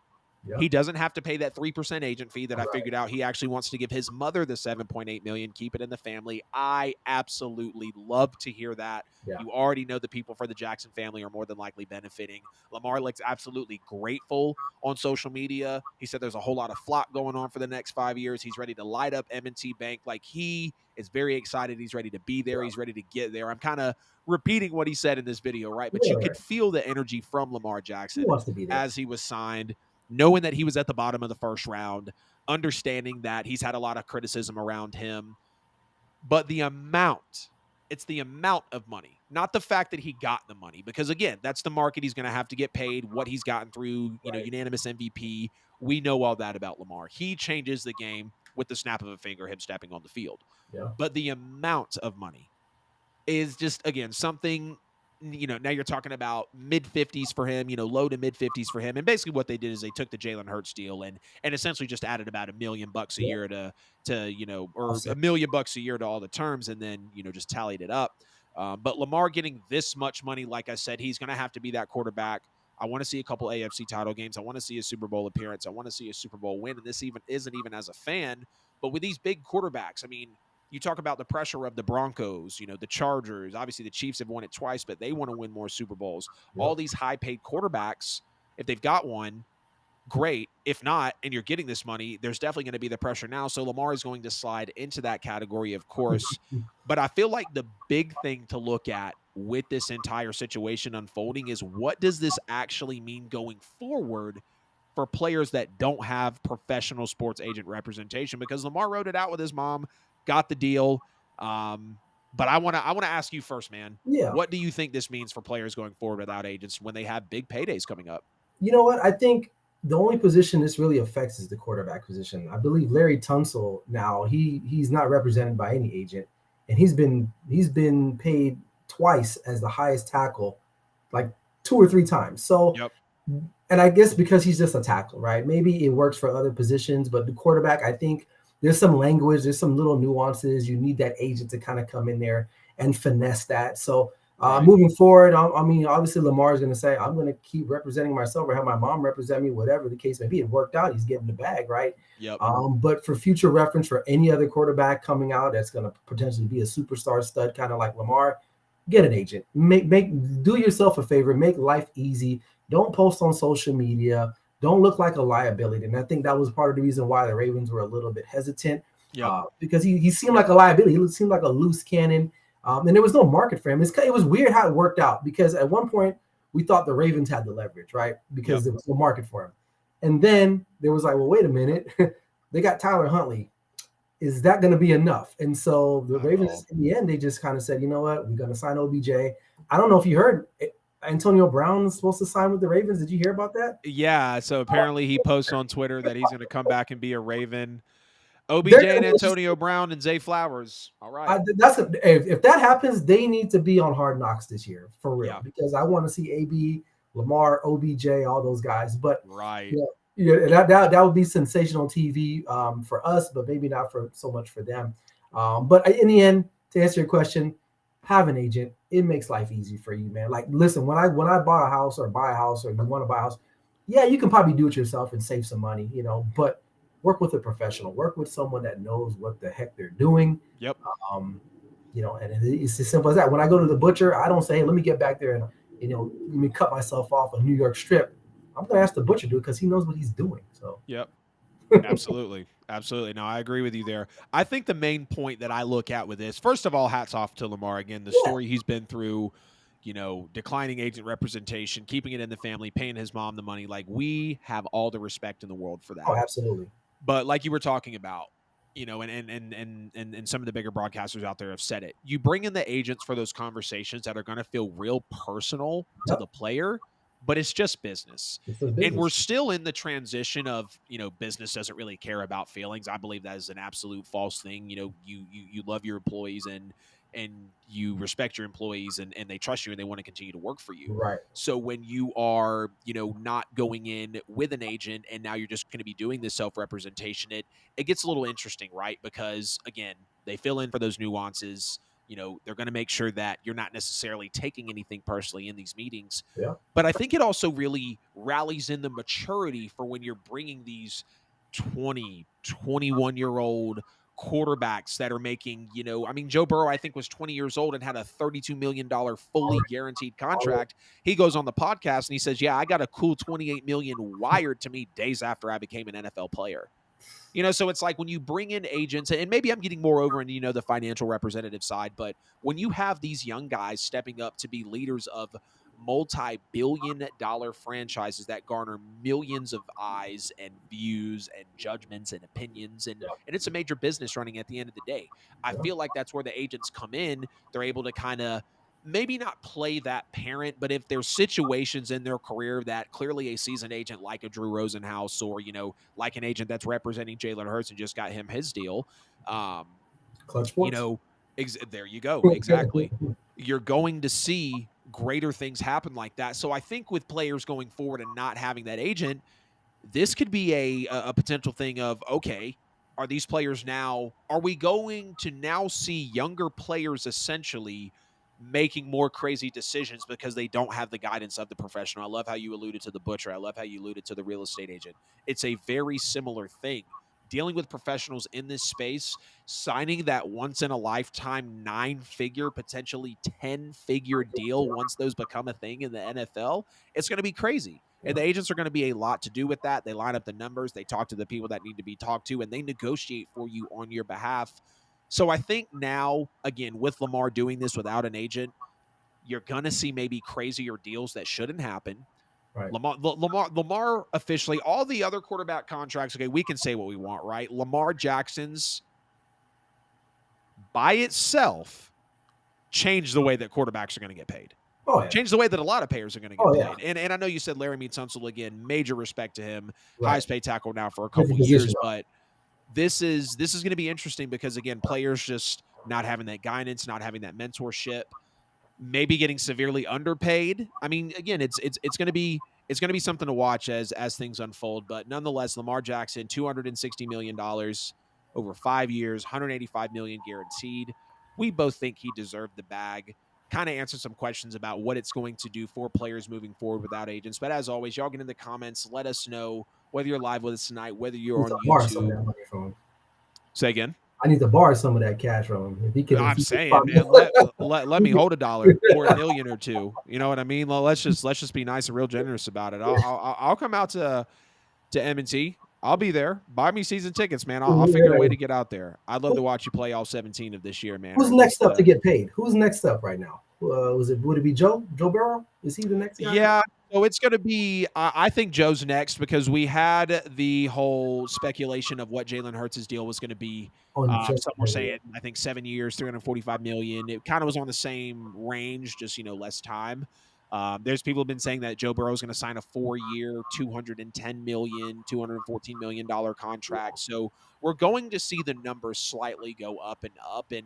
Yep. He doesn't have to pay that 3% agent fee that I Right. figured out. He actually wants to give his mother the 7.8 million, keep it in the family. I absolutely love to hear that. Yeah. You already know the people for the Jackson family are more than likely benefiting. Lamar looks absolutely grateful on social media. He said there's a whole lot of flock going on for the next 5 years. He's ready to light up M&T Bank. Like, he is very excited. He's ready to be there. Yeah. He's ready to get there. I'm kind of repeating what he said in this video, right? But Yeah, you could right. feel the energy from Lamar He Jackson wants to be there. as he was signed, knowing that he was at the bottom of the first round, understanding that he's had a lot of criticism around him. But it's the amount of money, not the fact that he got the money. Because again, that's the market. He's going to have to get paid what he's gotten through, Right. unanimous MVP. We know all that about Lamar. He changes the game with the snap of a finger, him stepping on the field. Yeah. But the amount of money is just, again, something. Now you're talking about mid 50s for him, low to mid 50s for him. And basically what they did is they took the Jalen Hurts deal and essentially just added about $1 million a Yeah. year or Offset. $1 million a year to all the terms, and then, just tallied it up. But Lamar getting this much money, like I said, he's going to have to be that quarterback. I want to see a couple AFC title games. I want to see a Super Bowl appearance. I want to see a Super Bowl win. And this isn't even as a fan, but with these big quarterbacks, I mean, you talk about the pressure of the Broncos, the Chargers. Obviously, the Chiefs have won it twice, but they want to win more Super Bowls. Yep. All these high-paid quarterbacks, if they've got one, great. If not, and you're getting this money, there's definitely going to be the pressure now. So Lamar is going to slide into that category, of course. But I feel like the big thing to look at with this entire situation unfolding is, what does this actually mean going forward for players that don't have professional sports agent representation? Because Lamar wrote it out with his mom, got the deal. But I want to ask you first, man. Yeah. What do you think this means for players going forward without agents when they have big paydays coming up? You know what? I think the only position this really affects is the quarterback position. I believe Larry Tunsil now he's not represented by any agent, and he's been paid twice as the highest tackle, like 2 or 3 times. So, Yep. and I guess because he's just a tackle, right? Maybe it works for other positions, but the quarterback, I think there's some language, there's some little nuances. You need that agent to kind of come in there and finesse that. So Right. moving forward, I mean, obviously Lamar is going to say, I'm going to keep representing myself or have my mom represent me, whatever the case may be. It worked out. He's getting the bag, right? Yep. But for future reference, for any other quarterback coming out that's going to potentially be a superstar stud, kind of like Lamar, get an agent. Do yourself a favor. Make life easy. Don't post on social media. Don't look like a liability. And I think that was part of the reason why the Ravens were a little bit hesitant, Yep. because he seemed like a liability. He seemed like a loose cannon. And there was no market for him. It was weird how it worked out, because at one point we thought the Ravens had the leverage, right? Because there was no market for him. And then there was like, well, wait a minute. They got Tyler Huntley. Is that going to be enough? And so the Ravens, in the end, they just kind of said, you know what? We're going to sign OBJ. I don't know if you heard, Antonio Brown is supposed to sign with the Ravens. Did you hear about that? Yeah. So apparently he posts on Twitter that he's going to come back and be a Raven. OBJ and Antonio Brown and Zay Flowers. All right. If that happens, they need to be on Hard Knocks this year, for real, Yeah. because I want to see AB, Lamar, OBJ, all those guys. But Right. that would be sensational TV for us, but maybe not for so much for them. But in the end, to answer your question, have an agent. It makes life easy for you, man. Like, listen, when I bought a house or buy a house, or you want to buy a house, yeah, you can probably do it yourself and save some money, but work with a professional, work with someone that knows what the heck they're doing. Yep. And it's as simple as that. When I go to the butcher, I don't say, hey, let me get back there and, let me cut myself off a New York strip. I'm going to ask the butcher to do it because he knows what he's doing. So, yep. Absolutely. Absolutely. No, I agree with you there. I think the main point that I look at with this, first of all, hats off to Lamar. Again, the story he's been through, declining agent representation, keeping it in the family, paying his mom the money. Like, we have all the respect in the world for that. Oh, absolutely. But like you were talking about, and some of the bigger broadcasters out there have said it. You bring in the agents for those conversations that are going to feel real personal to the player. but it's just business. It's a And we're business. still in the transition of, business doesn't really care about feelings. I believe that is an absolute false thing. You love your employees and you respect your employees and they trust you and they want to continue to work for you. Right. So when you are, not going in with an agent and now you're just going to be doing this self-representation, it gets a little interesting, right? Because again, they fill in for those nuances. They're going to make sure that you're not necessarily taking anything personally in these meetings. Yeah. But I think it also really rallies in the maturity for when you're bringing these 20, 21-year-old quarterbacks that are making, Joe Burrow, I think, was 20 years old and had a $32 million fully guaranteed contract. He goes on the podcast and he says, yeah, I got a cool 28 million wired to me days after I became an NFL player. So it's like when you bring in agents, and maybe I'm getting more over into, the financial representative side, but when you have these young guys stepping up to be leaders of multi-billion-dollar franchises that garner millions of eyes and views and judgments and opinions, and it's a major business running at the end of the day. I feel like that's where the agents come in. They're able to kind of maybe not play that parent, but if there's situations in their career that clearly a seasoned agent like a Drew Rosenhaus or, like an agent that's representing Jalen Hurts and just got him his deal, Clutch you sports. know, there you go. Exactly. You're going to see greater things happen like that. So I think with players going forward and not having that agent, this could be a potential thing of, okay, are these players now, are we going to now see younger players essentially making more crazy decisions because they don't have the guidance of the professional? I love how you alluded to the butcher. I love how you alluded to the real estate agent. It's a very similar thing. Dealing with professionals in this space, signing that once in a lifetime 9-figure, potentially 10-figure deal once those become a thing in the NFL, it's going to be crazy. And the agents are going to be a lot to do with that. They line up the numbers, they talk to the people that need to be talked to, and they negotiate for you on your behalf. So I think now, again, with Lamar doing this without an agent, you're going to see maybe crazier deals that shouldn't happen. Right. Lamar officially, all the other quarterback contracts, okay, we can say what we want, right? Lamar Jackson's by itself changed the way that quarterbacks are going to get paid. Oh, yeah. Change the way that a lot of payers are going to get paid. Yeah. And I know you said Larry Tunsil again, major respect to him, Right. highest paid tackle now for a couple years, but this is going to be interesting because again, players just not having that guidance, not having that mentorship, maybe getting severely underpaid. I mean, again, it's going to be something to watch as things unfold, but nonetheless, Lamar Jackson, $260 million over 5 years, $185 million guaranteed. We both think he deserved the bag. Kind of answer some questions about what it's going to do for players moving forward without agents. But as always, y'all get in the comments. Let us know whether you're live with us tonight, whether you're on YouTube. Say again. I need to borrow some of that cash from him. If he can, I'm saying, man, let me hold $1 or $1 million or $2. You know what I mean? Let's just be nice and real generous about it. I'll come out to M&T. I'll be there. Buy me season tickets, man. I'll figure a way to get out there. I'd love to watch you play all 17 of this year, man. Who's next up to get paid? Who's next up right now? Would it be Joe Burrow? Is he the next guy? Yeah. So it's going to be, I think Joe's next because we had the whole speculation of what Jalen Hurts' deal was going to be. Some were saying, I think 7 years, $345 million. It kind of was on the same range, just, less time. There's people have been saying that Joe Burrow is going to sign a 4-year, $210 million, $214 million contract. So we're going to see the numbers slightly go up and up. And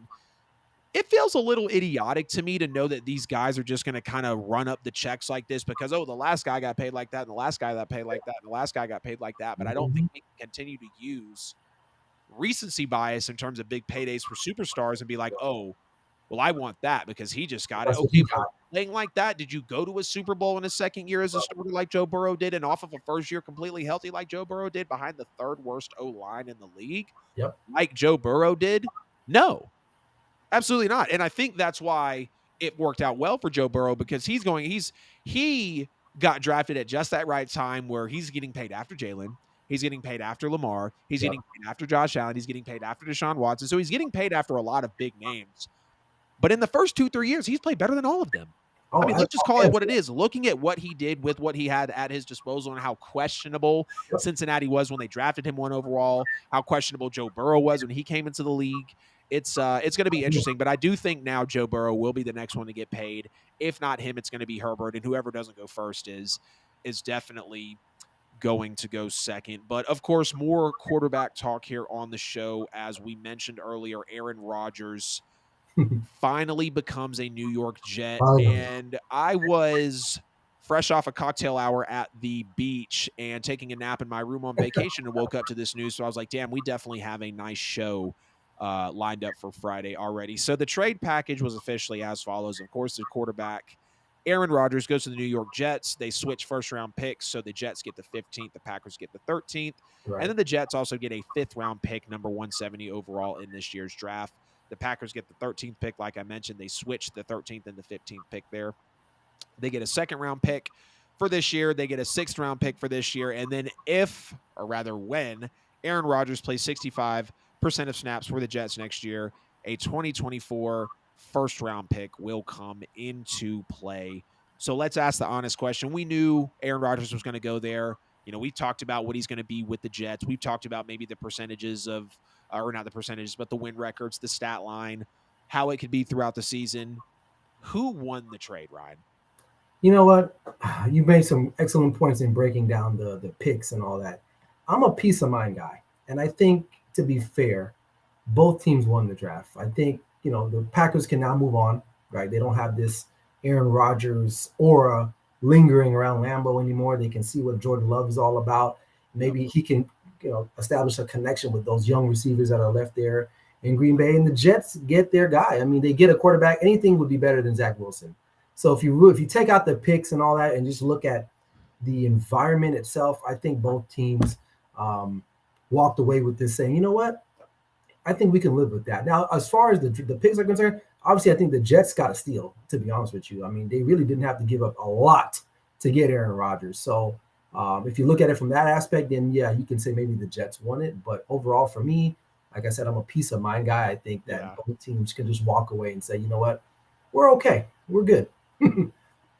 it feels a little idiotic to me to know that these guys are just going to kind of run up the checks like this because, the last guy got paid like that, and the last guy got paid like that, and the last guy got paid like that. But I don't think we can continue to use recency bias in terms of big paydays for superstars and be like, oh, well, I want that because he just got it. Okay, playing like that, did you go to a Super Bowl in his second year as a starter like Joe Burrow did and off of a first year completely healthy like Joe Burrow did behind the third worst O-line in the league like Joe Burrow did? No. Absolutely not. And I think that's why it worked out well for Joe Burrow because he got drafted at just that right time where he's getting paid after Jalen. He's getting paid after Lamar. He's getting paid after Josh Allen. He's getting paid after Deshaun Watson. So he's getting paid after a lot of big names. But in the first 2-3 years, he's played better than all of them. I mean, let's just call it what it is. Looking at what he did with what he had at his disposal and how questionable Cincinnati was when they drafted him 1 overall, how questionable Joe Burrow was when he came into the league. it's going to be interesting. But I do think now Joe Burrow will be the next one to get paid. If not him, it's going to be Herbert, and whoever doesn't go first is definitely going to go second. But of course, more quarterback talk here on the show. As we mentioned earlier, Aaron Rodgers finally becomes a New York Jet. Finally. And I was fresh off a cocktail hour at the beach and taking a nap in my room on vacation and woke up to this news. So I was like, damn, we definitely have a nice show lined up for Friday already. So the trade package was officially as follows. Of course, the quarterback Aaron Rodgers goes to the New York Jets. They switch first round picks. So the Jets get the 15th, the Packers get the 13th. Right. And then the Jets also get a 5th round pick, number 170 overall in this year's draft. The Packers get the 13th pick. Like I mentioned, they switch the 13th and the 15th pick there. They get a 2nd round pick for this year. They get a 6th round pick for this year. And then if, or rather when, Aaron Rodgers plays 65% of snaps for the Jets next year, a 2024 first round pick will come into play. So let's ask the honest question. We knew Aaron Rodgers was going to go there. You know, we've talked about what he's going to be with the Jets. We've talked about maybe the percentages of, or not the percentages, but the win records, the stat line, how it could be throughout the season. Who won the trade, Ryan? You know what? You made some excellent points in breaking down the picks and all that. I'm a peace of mind guy. And I think, to be fair, both teams won the draft. I think, the Packers can now move on, right? They don't have this Aaron Rodgers aura lingering around Lambeau anymore. They can see what Jordan Love is all about. Maybe he can, establish a connection with those young receivers that are left there in Green Bay. And the Jets get their guy. I mean, they get a quarterback. Anything would be better than Zach Wilson. So if you take out the picks and all that and just look at the environment itself, I think both teams walked away with this saying, you know what? I think we can live with that. Now, as far as the picks are concerned, obviously I think the Jets got a steal, to be honest with you. I mean, they really didn't have to give up a lot to get Aaron Rodgers. So if you look at it from that aspect, then yeah, you can say maybe the Jets won it. But overall, for me, like I said, I'm a peace of mind guy. I think that both teams can just walk away and say, you know what? We're okay. We're good.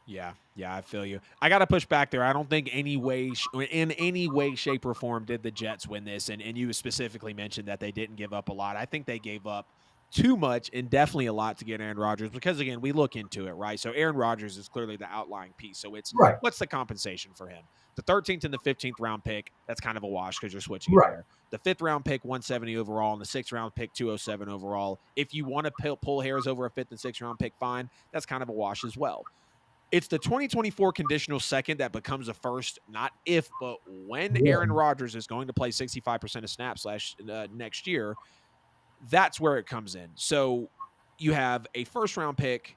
Yeah, I feel you. I got to push back there. I don't think in any way, shape, or form did the Jets win this. And you specifically mentioned that they didn't give up a lot. I think they gave up too much and definitely a lot to get Aaron Rodgers because, again, we look into it, right? So Aaron Rodgers is clearly the outlying piece. So it's right. What's the compensation for him? The 13th and the 15th round pick, that's kind of a wash because you're switching right. there. The 5th round pick, 170 overall, and the 6th round pick, 207 overall. If you want to pull hairs over a 5th and 6th round pick, fine. That's kind of a wash as well. It's the 2024 conditional second that becomes a first, not if, but when Aaron Rodgers is going to play 65% of snaps next year. That's where it comes in. So you have a first round pick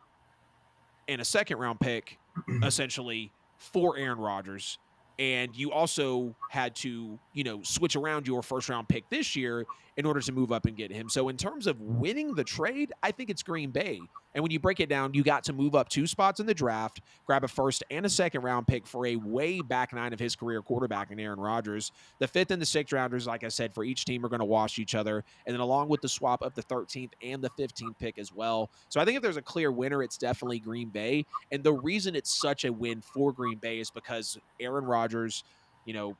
and a second round pick, essentially, for Aaron Rodgers. And you also had to, switch around your first round pick this year in order to move up and get him. So in terms of winning the trade, I think it's Green Bay. And when you break it down, you got to move up 2 spots in the draft, grab a first and a second round pick for a way back 9 of his career quarterback in Aaron Rodgers. The 5th and the 6th rounders, like I said, for each team are going to wash each other. And then along with the swap of the 13th and the 15th pick as well. So I think if there's a clear winner, it's definitely Green Bay. And the reason it's such a win for Green Bay is because Aaron Rodgers, of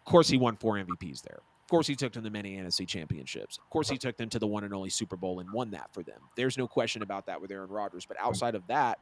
course he won 4 MVPs there. Of course, he took them to many NFC championships. Of course, he took them to the one and only Super Bowl and won that for them. There's no question about that with Aaron Rodgers. But outside of that,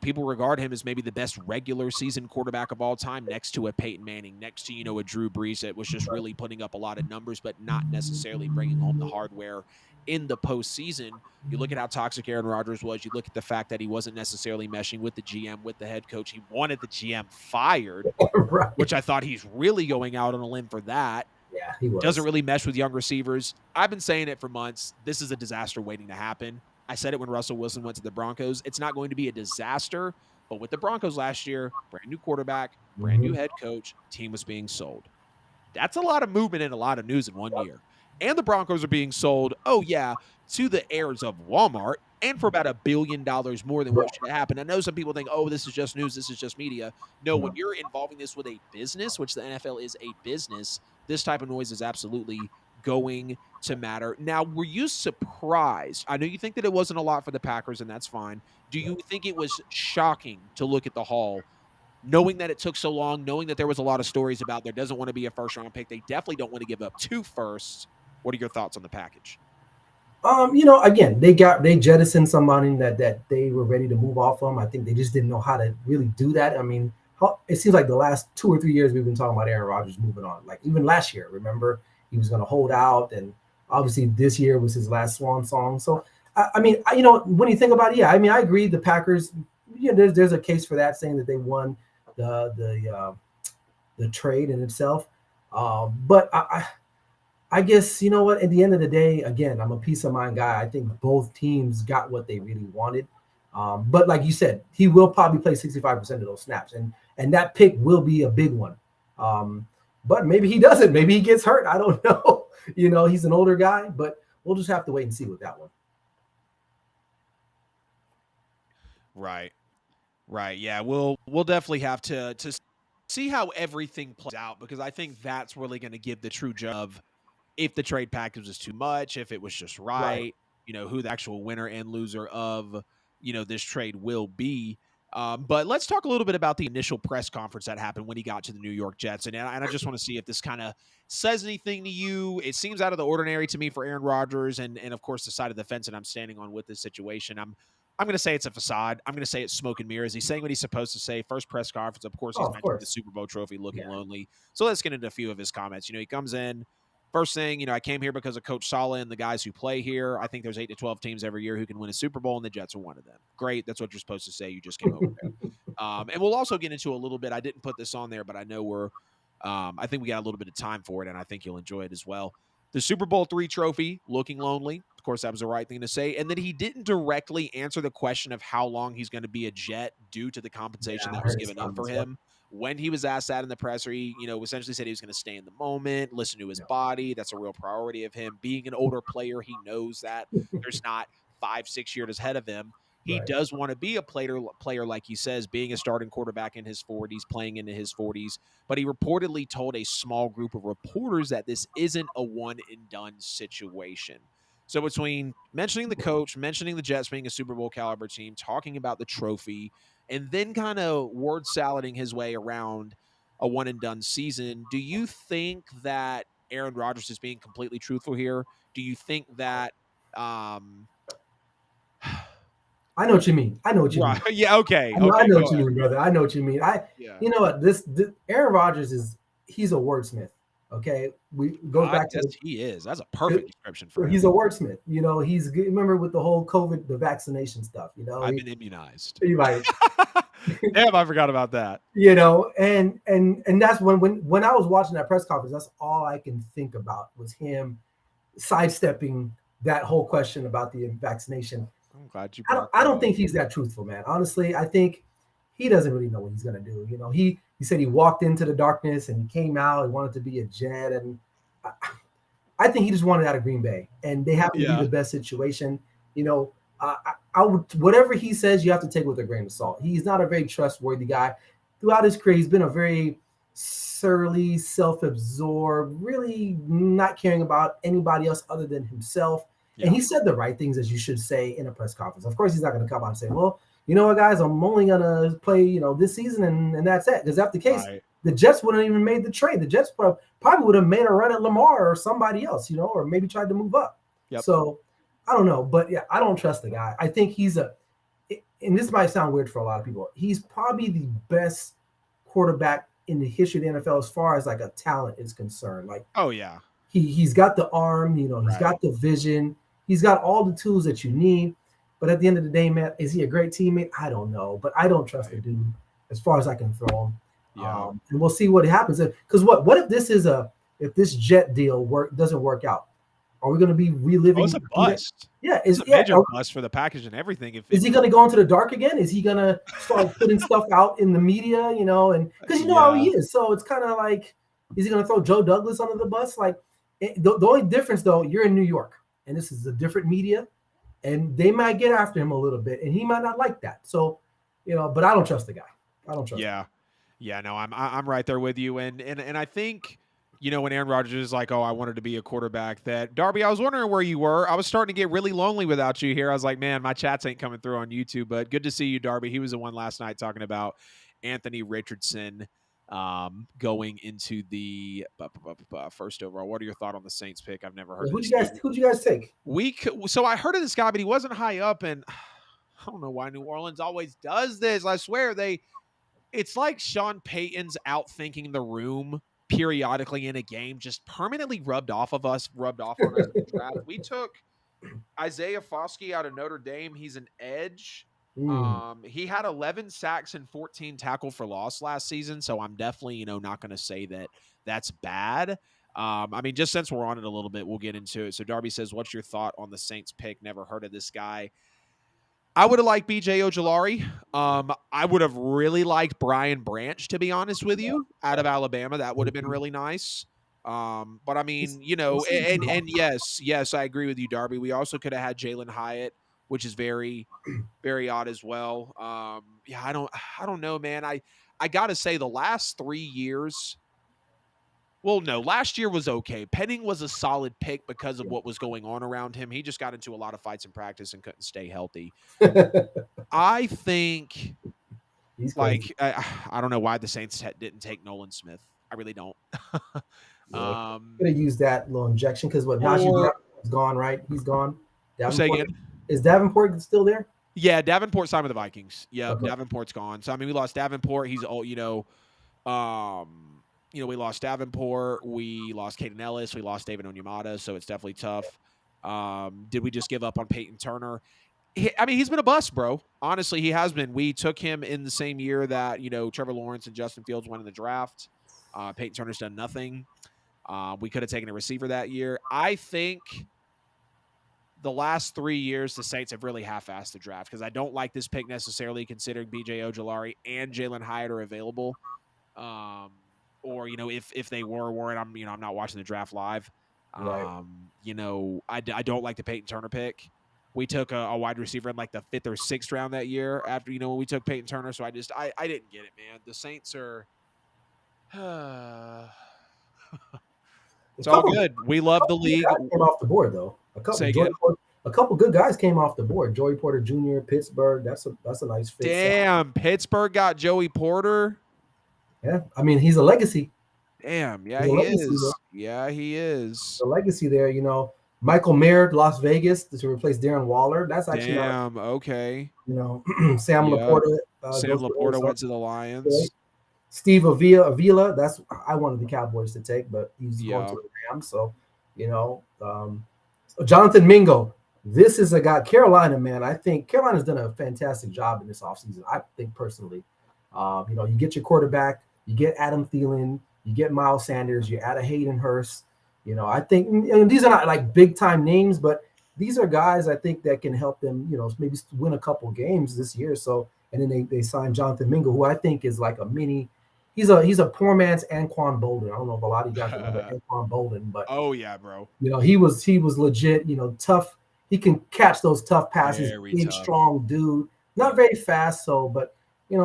people regard him as maybe the best regular season quarterback of all time, next to a Peyton Manning, next to, a Drew Brees that was just really putting up a lot of numbers, but not necessarily bringing home the hardware in the postseason. You look at how toxic Aaron Rodgers was. You look at the fact that he wasn't necessarily meshing with the GM, with the head coach. He wanted the GM fired, right. Which I thought he's really going out on a limb for that. Yeah, he was. Doesn't really mesh with young receivers. I've been saying it for months. This is a disaster waiting to happen. I said it when Russell Wilson went to the Broncos. It's not going to be a disaster, but with the Broncos last year, brand new quarterback, brand new head coach, team was being sold. That's a lot of movement and a lot of news in one year. And the Broncos are being sold, to the heirs of Walmart and for about $1 billion more than what should happen. I know some people think, this is just news, this is just media. No, when you're involving this with a business, which the NFL is a business, this type of noise is absolutely going to matter. Now, were you surprised? I know you think that it wasn't a lot for the Packers, and that's fine. Do you think it was shocking to look at the haul, knowing that it took so long, knowing that there was a lot of stories about there doesn't want to be a first-round pick? They definitely don't want to give up 2 firsts. What are your thoughts on the package? Again, they jettisoned somebody that they were ready to move off from. I think they just didn't know how to really do that. I mean, it seems like the last 2 or 3 years we've been talking about Aaron Rodgers moving on. Like even last year, remember he was going to hold out, and obviously this year was his last swan song. So when you think about it, yeah, I mean, I agree. The Packers, yeah, there's a case for that, saying that they won the trade in itself. But I guess you know what. At the end of the day, again, I'm a peace of mind guy. I think both teams got what they really wanted. But like you said, he will probably play 65% of those snaps, and that pick will be a big one. Um, but maybe he doesn't. Maybe he gets hurt. I don't know. He's an older guy, but we'll just have to wait and see with that one. Right. Right. Yeah. We'll definitely have to see how everything plays out, because I think that's really going to give the true judge of if the trade package was too much, if it was just Right. right, who the actual winner and loser of, this trade will be. But let's talk a little bit about the initial press conference that happened when he got to the New York Jets. And I just want to see if this kind of says anything to you. It seems out of the ordinary to me for Aaron Rodgers, and of course the side of the fence that I'm standing on with this situation. I'm going to say it's a facade. I'm going to say it's smoke and mirrors. He's saying what he's supposed to say. First press conference, of course, Oh, he's of mentioned the course. Super Bowl trophy looking Yeah. lonely. So let's get into a few of his comments. He comes in, first thing, I came here because of Coach Saleh and the guys who play here. I think there's 8 to 12 teams every year who can win a Super Bowl, and the Jets are one of them. Great. That's what you're supposed to say. You just came over there. And we'll also get into a little bit. I didn't put this on there, but I know I think we got a little bit of time for it, and I think you'll enjoy it as well. The Super Bowl III trophy, looking lonely. Of course, that was the right thing to say. And then he didn't directly answer the question of how long he's going to be a Jet due to the compensation Yeah, I that was heard his given up for comments. Yep. him. When he was asked that in the presser, he, essentially said he was going to stay in the moment, listen to his Yep. body. That's a real priority of him. Being an older player, he knows that there's not 5, 6 years ahead of him. He Right. does want to be a player, like he says, being a starting quarterback in his 40s, playing into his 40s. But he reportedly told a small group of reporters that this isn't a one and done situation. So between mentioning the coach, mentioning the Jets being a Super Bowl caliber team, talking about the trophy, and then kind of word salading his way around a one and done season, do you think that Aaron Rodgers is being completely truthful here? Do you think that I know what you mean. I know what you right? mean. Yeah, okay. I Okay, know go what you ahead. mean, brother. I know what you mean. Yeah. You know what? This Aaron Rodgers he's a wordsmith. Okay, we goes I back to guess he is. That's a the, perfect description for him. he's a wordsmith. He's remember with the whole COVID, the vaccination stuff. I've been immunized. He like Damn, I forgot about that. and that's when I was watching that press conference, that's all I can think about was him sidestepping that whole question about the vaccination. I'm glad you I don't brought I that don't up. think he's that truthful, man. Honestly, I think he doesn't really know what he's gonna do. He said he walked into the darkness and he came out. He wanted to be a Jet, and I, I think he just wanted out of Green Bay, and they happen to be Yeah. the best situation. I would whatever he says, you have to take with a grain of salt. He's not a very trustworthy guy. Throughout his career, he's been a very surly, self-absorbed, really not caring about anybody else other than himself. And Yeah. he said the right things, as you should say in a press conference. Of course, he's not going to come out and say, "Well, you know what, guys, I'm only going to play, this season, and that's it." Because if that's the case, Right. the Jets wouldn't even made the trade. The Jets probably would have made a run at Lamar or somebody else, or maybe tried to move up. Yep. So I don't know, but yeah, I don't trust the guy. I think and this might sound weird for a lot of people. He's probably the best quarterback in the history of the NFL as far as like a talent is concerned. Like Oh yeah. he's got the arm, he's Right. got the vision, he's got all the tools that you need. But at the end of the day, man, is he a great teammate? I don't know, but I don't trust the Right. dude as far as I can throw him. Yeah. And we'll see what happens. Because what if this Jet deal doesn't work out? Are we going to be Oh, it's reliving? a bust. Yeah, It's a major bust for the package and everything. is he going to go into the dark again? Is he going to start putting stuff out in the media? And because you know how he Yeah. is, so it's kind of like, is he going to throw Joe Douglas under the bus? Like the only difference, though, you're in New York, and this is a different media, and they might get after him a little bit, and he might not like that. So, but I don't trust the guy. I don't trust him. Yeah. Yeah, no, I'm right there with you. And I think, when Aaron Rodgers is like, "Oh, I wanted to be a quarterback," that Darby, I was wondering where you were. I was starting to get really lonely without you here. I was like, man, my chats ain't coming through on YouTube, but good to see you, Darby. He was the one last night talking about Anthony Richardson. going into the first overall. What are your thoughts on the Saints pick? I've never heard Yeah, of this dude. who'd you guys take? So I heard of this guy, but he wasn't high up, and I don't know why New Orleans always does this. I swear it's like Sean Payton's out thinking the room periodically in a game, just permanently rubbed off on us in the draft. We took Isaiah Foskey out of Notre Dame. He's an edge. Mm. He had 11 sacks and 14 tackle for loss last season, so I'm definitely, not going to say that that's bad. I mean, just since we're on it a little bit, we'll get into it. So Darby says, "What's your thought on the Saints pick? Never heard of this guy." I would have liked BJ Ojolari. I would have really liked Brian Branch, to be honest with you, out of Alabama. That would have been really nice. But I mean, and yes, I agree with you, Darby. We also could have had Jalen Hyatt, which is very, very odd as well. Yeah, I don't know, man. I gotta say the last 3 years. Well, no, last year was okay. Penning was a solid pick because of what was going on around him. He just got into a lot of fights in practice and couldn't stay healthy. I think, I don't know why the Saints didn't take Nolan Smith. I really don't. Yeah, could have used that little injection because Najee Davenport is gone, right? He's gone. Say again. Is Davenport still there? Yeah, Davenport signed with the Vikings. Yeah, Okay. Davenport's gone. So I mean, we lost Davenport. He's old. We lost Davenport. We lost Caden Ellis. We lost David Onyemata. So it's definitely tough. Did we just give up on Peyton Turner? He's been a bust, bro. Honestly, he has been. We took him in the same year that, Trevor Lawrence and Justin Fields went in the draft. Peyton Turner's done nothing. We could have taken a receiver that year. I think the last 3 years, the Saints have really half-assed the draft because I don't like this pick necessarily considering B.J. Ojolari and Jalen Hyatt are available. Or, if they weren't, I'm not watching the draft live. Right. I don't like the Peyton Turner pick. We took a wide receiver in like the 5th or 6th round that year after, when we took Peyton Turner. So I didn't get it, man. The Saints are, it's all good. We love the league. Came off the board though. A couple good guys came off the board. Joey Porter Jr., Pittsburgh. That's a nice fit. Damn, Pittsburgh got Joey Porter. Yeah, I mean he's a legacy. Damn, yeah, he is. Yeah, he is. The legacy there, Michael Mayer, Las Vegas, to replace Darren Waller. That's actually okay. Sam Laporta. Sam Laporta went to the Lions. Steve Avila. That's I wanted the Cowboys to take, but he's going to the Rams. So, Jonathan Mingo. This is a guy, Carolina, man. I think Carolina's done a fantastic job in this offseason. I think personally, you get your quarterback, you get Adam Thielen, you get Miles Sanders, you add a Hayden Hurst. I think these are not like big time names, but these are guys I think that can help them, maybe win a couple games this year. So, and then they signed Jonathan Mingo, who I think is like a mini. He's a poor man's Anquan Bolden. I don't know if a lot of you guys remember Anquan Bolden, but oh yeah, bro. He was legit. Tough. He can catch those tough passes. Big, strong dude. Not very fast, but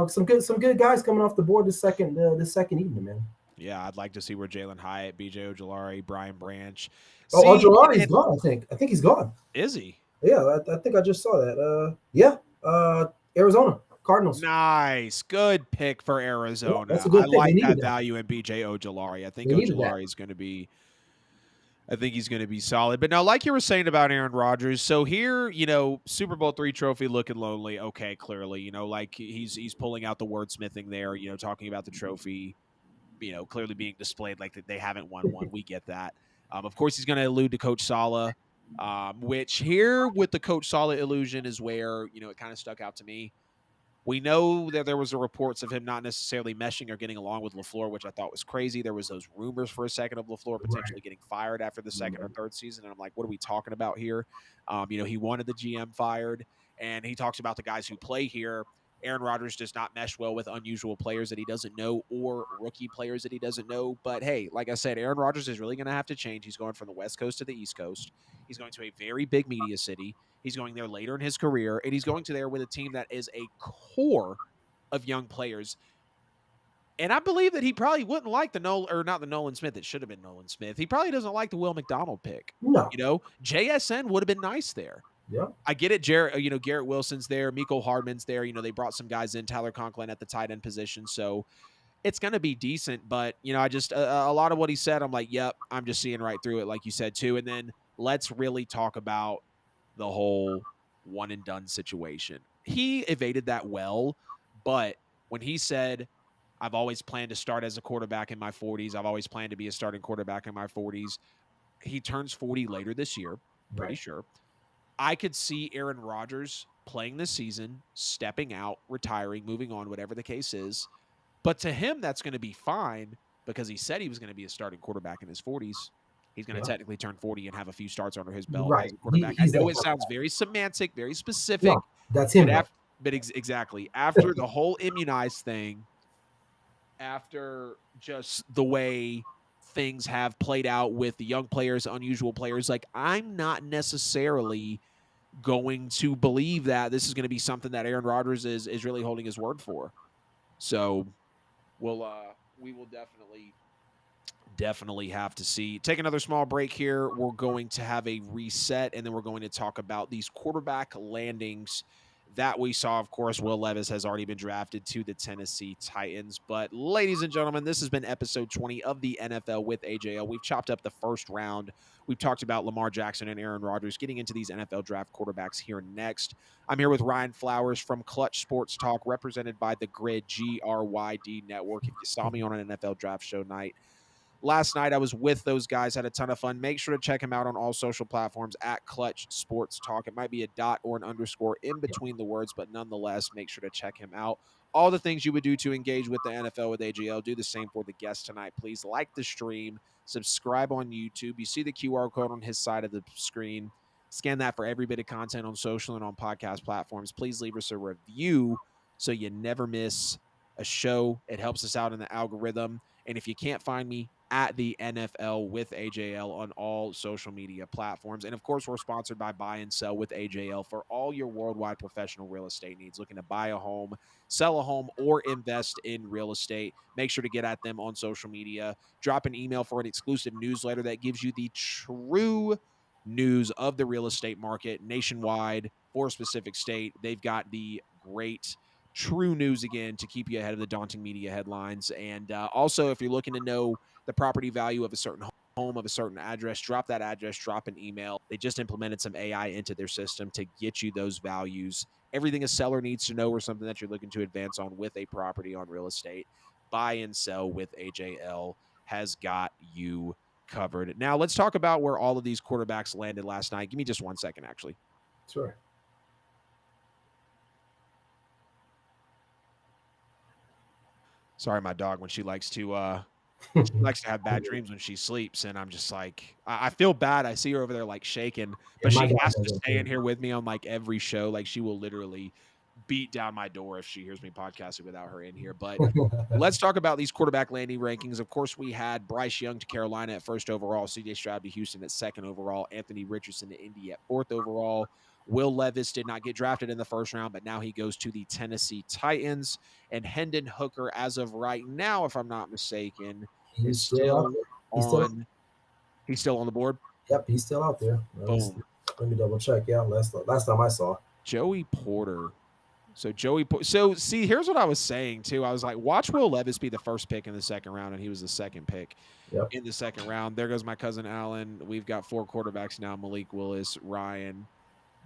some good guys coming off the board this second evening, man. Yeah, I'd like to see where Jalen Hyatt, B.J. Ojolari, Brian Branch. Ojolari's gone. I think he's gone. Is he? Yeah, I think I just saw that. Arizona Cardinals. Nice, good pick for Arizona. Yeah, that's a good pick. I like that value in B.J. Ojolari. I think Ojolari is going to be. I think he's going to be solid. But now, like you were saying about Aaron Rodgers, so here, Super Bowl III trophy looking lonely. Okay, clearly, like he's pulling out the wordsmithing there, talking about the trophy, clearly being displayed like that they haven't won one. We get that. Of course, he's going to allude to Coach Saleh, which here with the Coach Saleh illusion is where, it kind of stuck out to me. We know that there was reports of him not necessarily meshing or getting along with LaFleur, which I thought was crazy. There was those rumors for a second of LaFleur potentially getting fired after the second or third season. And I'm like, what are we talking about here? He wanted the GM fired, and he talks about the guys who play here. Aaron Rodgers does not mesh well with unusual players that he doesn't know or rookie players that he doesn't know. But, hey, like I said, Aaron Rodgers is really going to have to change. He's going from the West Coast to the East Coast. He's going to a very big media city. He's going there later in his career, and he's going to there with a team that is a core of young players. And I believe that he probably wouldn't like not the Nolan Smith. It should have been Nolan Smith. He probably doesn't like the Will McDonald pick. No. JSN would have been nice there. Yeah. I get it. Garrett Wilson's there. Mecole Hardman's there. They brought some guys in, Tyler Conklin at the tight end position. So it's going to be decent. But, I just a lot of what he said, I'm like, yep, I'm just seeing right through it, like you said, too. And then let's really talk about the whole one and done situation. He evaded that well, but when he said, I've always planned to start as a quarterback in my 40s, I've always planned to be a starting quarterback in my 40s. He turns 40 later this year, pretty Right. sure. I could see Aaron Rodgers playing this season, stepping out, retiring, moving on, whatever the case is. But to him, that's going to be fine because he said he was going to be a starting quarterback in his 40s. He's going to Yeah. technically turn 40 and have a few starts under his belt Right. as a quarterback. I He's know that it sounds very semantic, very specific, No, that's but him though. exactly after the whole immunized thing, after just the way things have played out with the young players, unusual players, like I'm not necessarily going to believe that this is going to be something that Aaron Rodgers is really holding his word for. So we will definitely have to see. Take another small break here. We're going to have a reset, and then we're going to talk about these quarterback landings that we saw. Of course, Will Levis has already been drafted to the Tennessee Titans. But, ladies and gentlemen, this has been episode 20 of the NFL with AJL. We've chopped up the first round. We've talked about Lamar Jackson and Aaron Rodgers. Getting into these NFL draft quarterbacks here next. I'm here with Ryan Flowers from Clutch Sports Talk, represented by the Grid GRYD Network. If you saw me on an NFL draft show night last night, I was with those guys, had a ton of fun. Make sure to check him out on all social platforms at Clutch Sports Talk. It might be a dot or an underscore in between the words, but nonetheless, make sure to check him out. All the things you would do to engage with the NFL with AGL, do the same for the guest tonight. Please like the stream, subscribe on YouTube. You see the QR code on his side of the screen. Scan that for every bit of content on social and on podcast platforms. Please leave us a review so you never miss a show. It helps us out in the algorithm. And if you can't find me, at the NFL with AJL on all social media platforms. And of course, we're sponsored by Buy and Sell with AJL for all your worldwide professional real estate needs. Looking to buy a home, sell a home, or invest in real estate, make sure to get at them on social media. Drop an email for an exclusive newsletter that gives you the true news of the real estate market nationwide for a specific state. They've got the great true news again to keep you ahead of the daunting media headlines. And also, if you're looking to know the property value of a certain home, of a certain address, drop that address, drop an email. They just implemented some AI into their system to get you those values. Everything a seller needs to know or something that you're looking to advance on with a property on real estate. Buy and Sell with AJL has got you covered. Now, let's talk about where all of these quarterbacks landed last night. Give me just 1 second, actually. Sure. Sorry, my dog, when she likes to have bad dreams when she sleeps, and I'm just like, I feel bad. I see her over there like shaking, but my she dog has does to that stay in too. here with me on like every show. Like she will literally beat down my door if she hears me podcasting without her in here. But let's talk about these quarterback landing rankings. Of course, we had Bryce Young to Carolina at first overall, CJ Stroud to Houston at second overall, Anthony Richardson to Indy at fourth overall. Will Levis did not get drafted in the first round, but now he goes to the Tennessee Titans. And Hendon Hooker, as of right now, if I'm not mistaken, is He's still out still there. on. He's still on the board. Yep, he's still out there. Boom. Let me double check. Yeah, last time I saw. Joey Porter. So see, here's what I was saying too. I was like, watch Will Levis be the first pick in the second round, and he was the second pick in the second round. There goes my cousin Alan. We've got 4 quarterbacks now: Malik Willis, Ryan,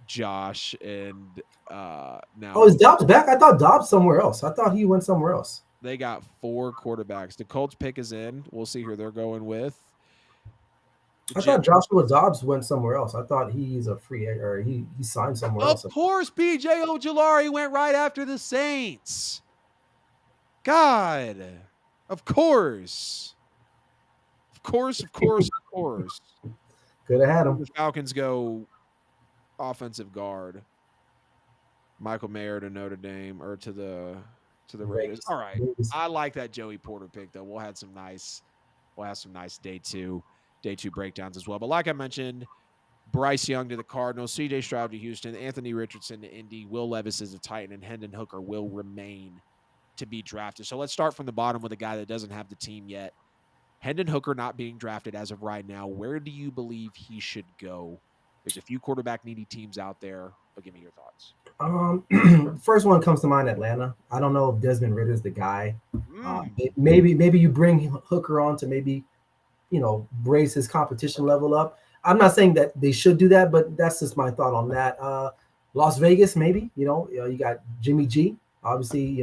Josh, and now. Oh, is Dobbs back? I thought Dobbs somewhere else. I thought he went somewhere else. They got 4 quarterbacks. The Colts pick is in. We'll see who they're going with. I thought Joshua Dobbs went somewhere else. I thought he's a free agent, or he signed somewhere else. Of course, PJ Ojulari went right after the Saints. God, of course. Could have had him. The Falcons go offensive guard. Michael Mayer to Notre Dame or to the Raiders. All right, I like that Joey Porter pick though. We'll have some nice day two breakdowns as well. But like I mentioned, Bryce Young to the Cardinals, CJ Stroud to Houston, Anthony Richardson to Indy, Will Levis is a Titan, and Hendon Hooker will remain to be drafted. So let's start from the bottom with a guy that doesn't have the team yet. Hendon Hooker not being drafted as of right now. Where do you believe he should go? There's a few quarterback needy teams out there. but give me your thoughts. First one comes to mind, Atlanta. I don't know if Desmond Ritter's the guy. Mm, Maybe you bring Hooker on to maybe raise his competition level up. I'm not saying that they should do that, but that's just my thought on that. Las Vegas, maybe you got Jimmy G. Obviously,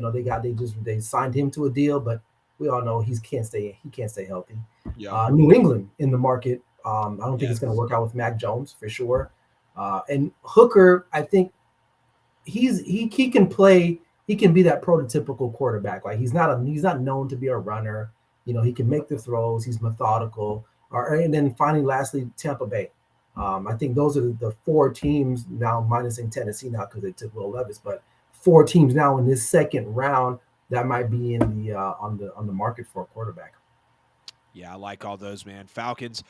they signed him to a deal, but we all know he can't stay healthy. yeah. New England in the market. I don't think it's going to Yes. work out with Mac Jones for sure. And Hooker, I think he can play. He can be that prototypical quarterback. Like he's not known to be a runner. He can make the throws. He's methodical. And then finally, lastly, Tampa Bay. I think those are the four teams now, minusing Tennessee now because they took Will Levis, but four teams now in this second round that might be in the on the market for a quarterback. Yeah, I like all those, man. Falcons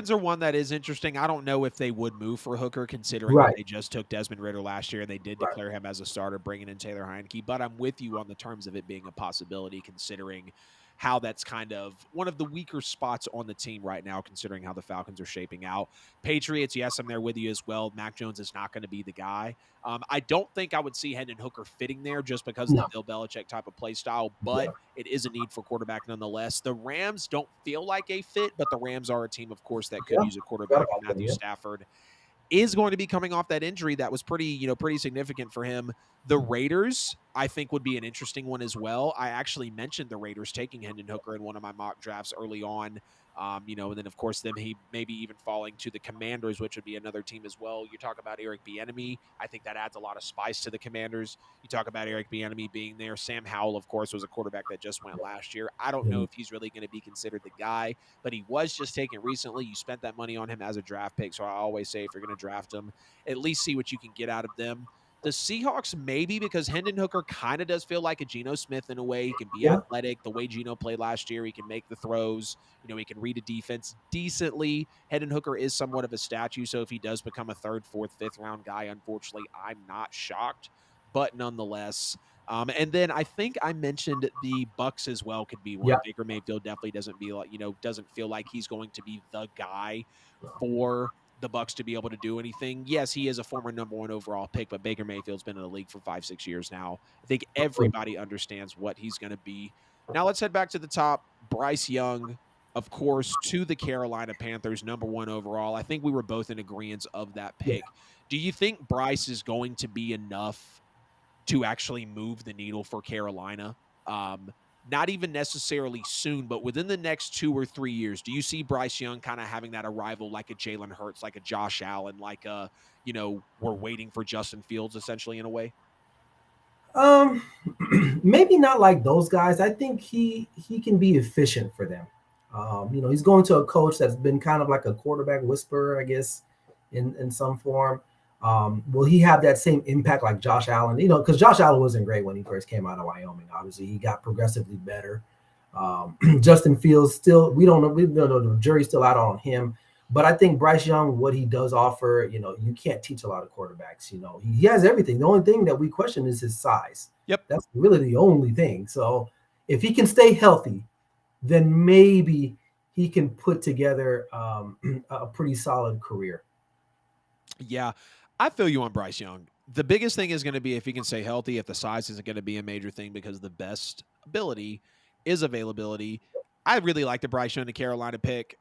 are one that is interesting. I don't know if they would move for Hooker, considering that Right, they just took Desmond Ritter last year and they did right. declare him as a starter, bringing in Taylor Heineke. But I'm with you on the terms of it being a possibility, considering how that's kind of one of the weaker spots on the team right now, considering how the Falcons are shaping out. Patriots, yes, I'm there with you as well. Mac Jones is not going to be the guy. I don't think I would see Hendon Hooker fitting there just because of the No, Bill Belichick type of play style, but yeah, it is a need for quarterback nonetheless. The Rams don't feel like a fit, but the Rams are a team, of course, that could yeah. use a Forgot quarterback, and about them. Matthew Yeah, Stafford is going to be coming off that injury that was pretty significant for him. The Raiders, I think, would be an interesting one as well. I actually mentioned the Raiders taking Hendon Hooker in one of my mock drafts early on. And then of course them he maybe even falling to the Commanders, which would be another team as well. You talk about Eric Bieniemy, I think that adds a lot of spice to the Commanders. You talk about Eric Bieniemy being there. Sam Howell, of course, was a quarterback that just went last year. I don't know yeah, if he's really going to be considered the guy, but he was just taken recently. You spent that money on him as a draft pick. So I always say if you're going to draft him, at least see what you can get out of them. The Seahawks, maybe because Hendon Hooker kind of does feel like a Geno Smith in a way. He can be yeah. athletic. The way Geno played last year, he can make the throws. He can read a defense decently. Hendon Hooker is somewhat of a statue. So if he does become a third, fourth, fifth round guy, unfortunately, I'm not shocked. But nonetheless, and then I think I mentioned the Bucks as well could be one. Yeah. Baker Mayfield definitely doesn't feel like he's going to be the guy for the Bucks to be able to do anything. Yes, he is a former number one overall pick, but Baker Mayfield's been in the league for 5-6 years now. I think everybody understands what he's going to be. Now let's head back to the top. Bryce Young, of course, to the Carolina Panthers, number one overall. I think we were both in agreement of that Yeah. pick. Do you think Bryce is going to be enough to actually move the needle for Carolina? Um, Not even necessarily soon, but within the next 2 or 3 years, do you see Bryce Young kind of having that arrival like a Jalen Hurts, like a Josh Allen, like we're waiting for Justin Fields essentially in a way? Um, maybe not like those guys. I think he can be efficient for them. He's going to a coach that's been kind of like a quarterback whisperer, I guess, in some form. Will he have that same impact like Josh Allen? Because Josh Allen wasn't great when he first came out of Wyoming. Obviously, he got progressively better. Justin Fields still, we don't know. We don't know. The jury's still out on him. But I think Bryce Young, what he does offer, you can't teach a lot of quarterbacks. He has everything. The only thing that we question is his size. Yep. That's really the only thing. So if he can stay healthy, then maybe he can put together a pretty solid career. Yeah, I feel you on Bryce Young. The biggest thing is going to be if he can stay healthy, if the size isn't going to be a major thing because the best ability is availability. I really like the Bryce Young to Carolina pick.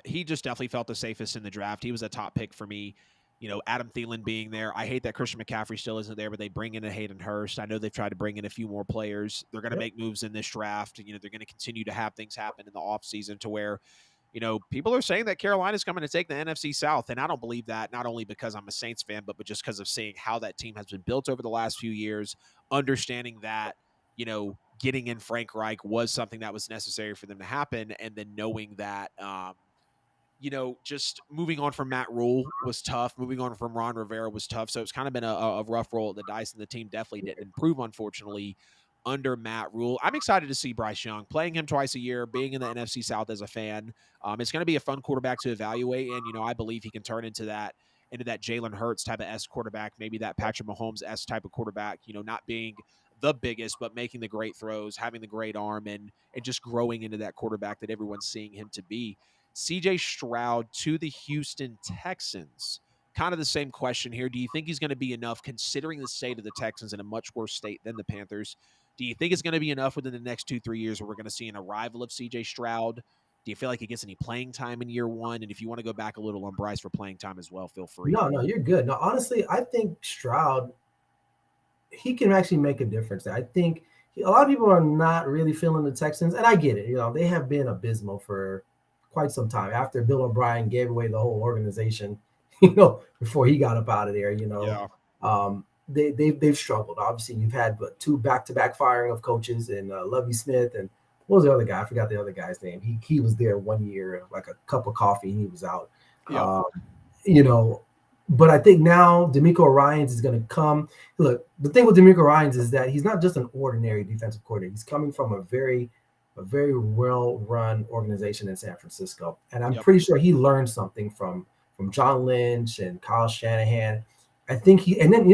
He just definitely felt the safest in the draft. He was a top pick for me. Adam Thielen being there. I hate that Christian McCaffrey still isn't there, but they bring in a Hayden Hurst. I know they've tried to bring in a few more players. They're going to Yep. make moves in this draft. They're going to continue to have things happen in the offseason to where people are saying that Carolina's coming to take the NFC South, and I don't believe that, not only because I'm a Saints fan, but just because of seeing how that team has been built over the last few years, understanding that, getting in Frank Reich was something that was necessary for them to happen, and then knowing that, just moving on from Matt Rule was tough. Moving on from Ron Rivera was tough. So it's kind of been a rough roll at the dice, and the team definitely didn't improve, unfortunately, under Matt Rule. I'm excited to see Bryce Young playing him twice a year, being in the NFC South as a fan. It's going to be a fun quarterback to evaluate, and I believe he can turn into that Jalen Hurts type of S quarterback, maybe that Patrick Mahomes S type of quarterback. Not being the biggest, but making the great throws, having the great arm, and just growing into that quarterback that everyone's seeing him to be. CJ Stroud to the Houston Texans. kind of the same question here. Do you think he's going to be enough, considering the state of the Texans in a much worse state than the Panthers? Do you think it's going to be enough within the next 2-3 years where we're going to see an arrival of C.J. Stroud? Do you feel like he gets any playing time in year one? And if you want to go back a little on Bryce for playing time as well, feel free. No, you're good. No, honestly, I think Stroud, he can actually make a difference. I think a lot of people are not really feeling the Texans, and I get it. They have been abysmal for quite some time after Bill O'Brien gave away the whole organization. Before he got up out of there. Yeah. They've struggled. Obviously, you've had two back-to-back firing of coaches, and Lovie Smith, and what was the other guy? I forgot the other guy's name. He was there 1 year, like a cup of coffee, and he was out. Yeah. But I think now DeMeco Ryans is going to come. Look, the thing with DeMeco Ryans is that he's not just an ordinary defensive coordinator. He's coming from a very well-run organization in San Francisco, and I'm pretty sure he learned something from John Lynch and Kyle Shanahan. I think and then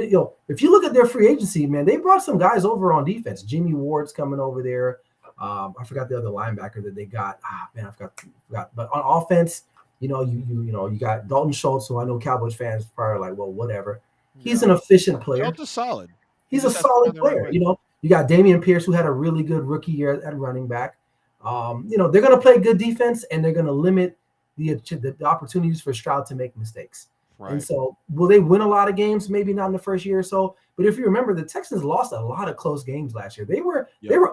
if you look at their free agency, man, they brought some guys over on defense. Jimmy Ward's coming over there. I forgot the other linebacker that they got. I forgot. But on offense, you got Dalton Schultz, who I know Cowboys fans are probably like, well, whatever. He's an efficient player. Schultz is solid. He's a solid player. You got Dameon Pierce, who had a really good rookie year at running back. They're going to play good defense, and they're going to limit the opportunities for Stroud to make mistakes. Right. And so will they win a lot of games? Maybe not in the first year or so. But if you remember, the Texans lost a lot of close games last year. They were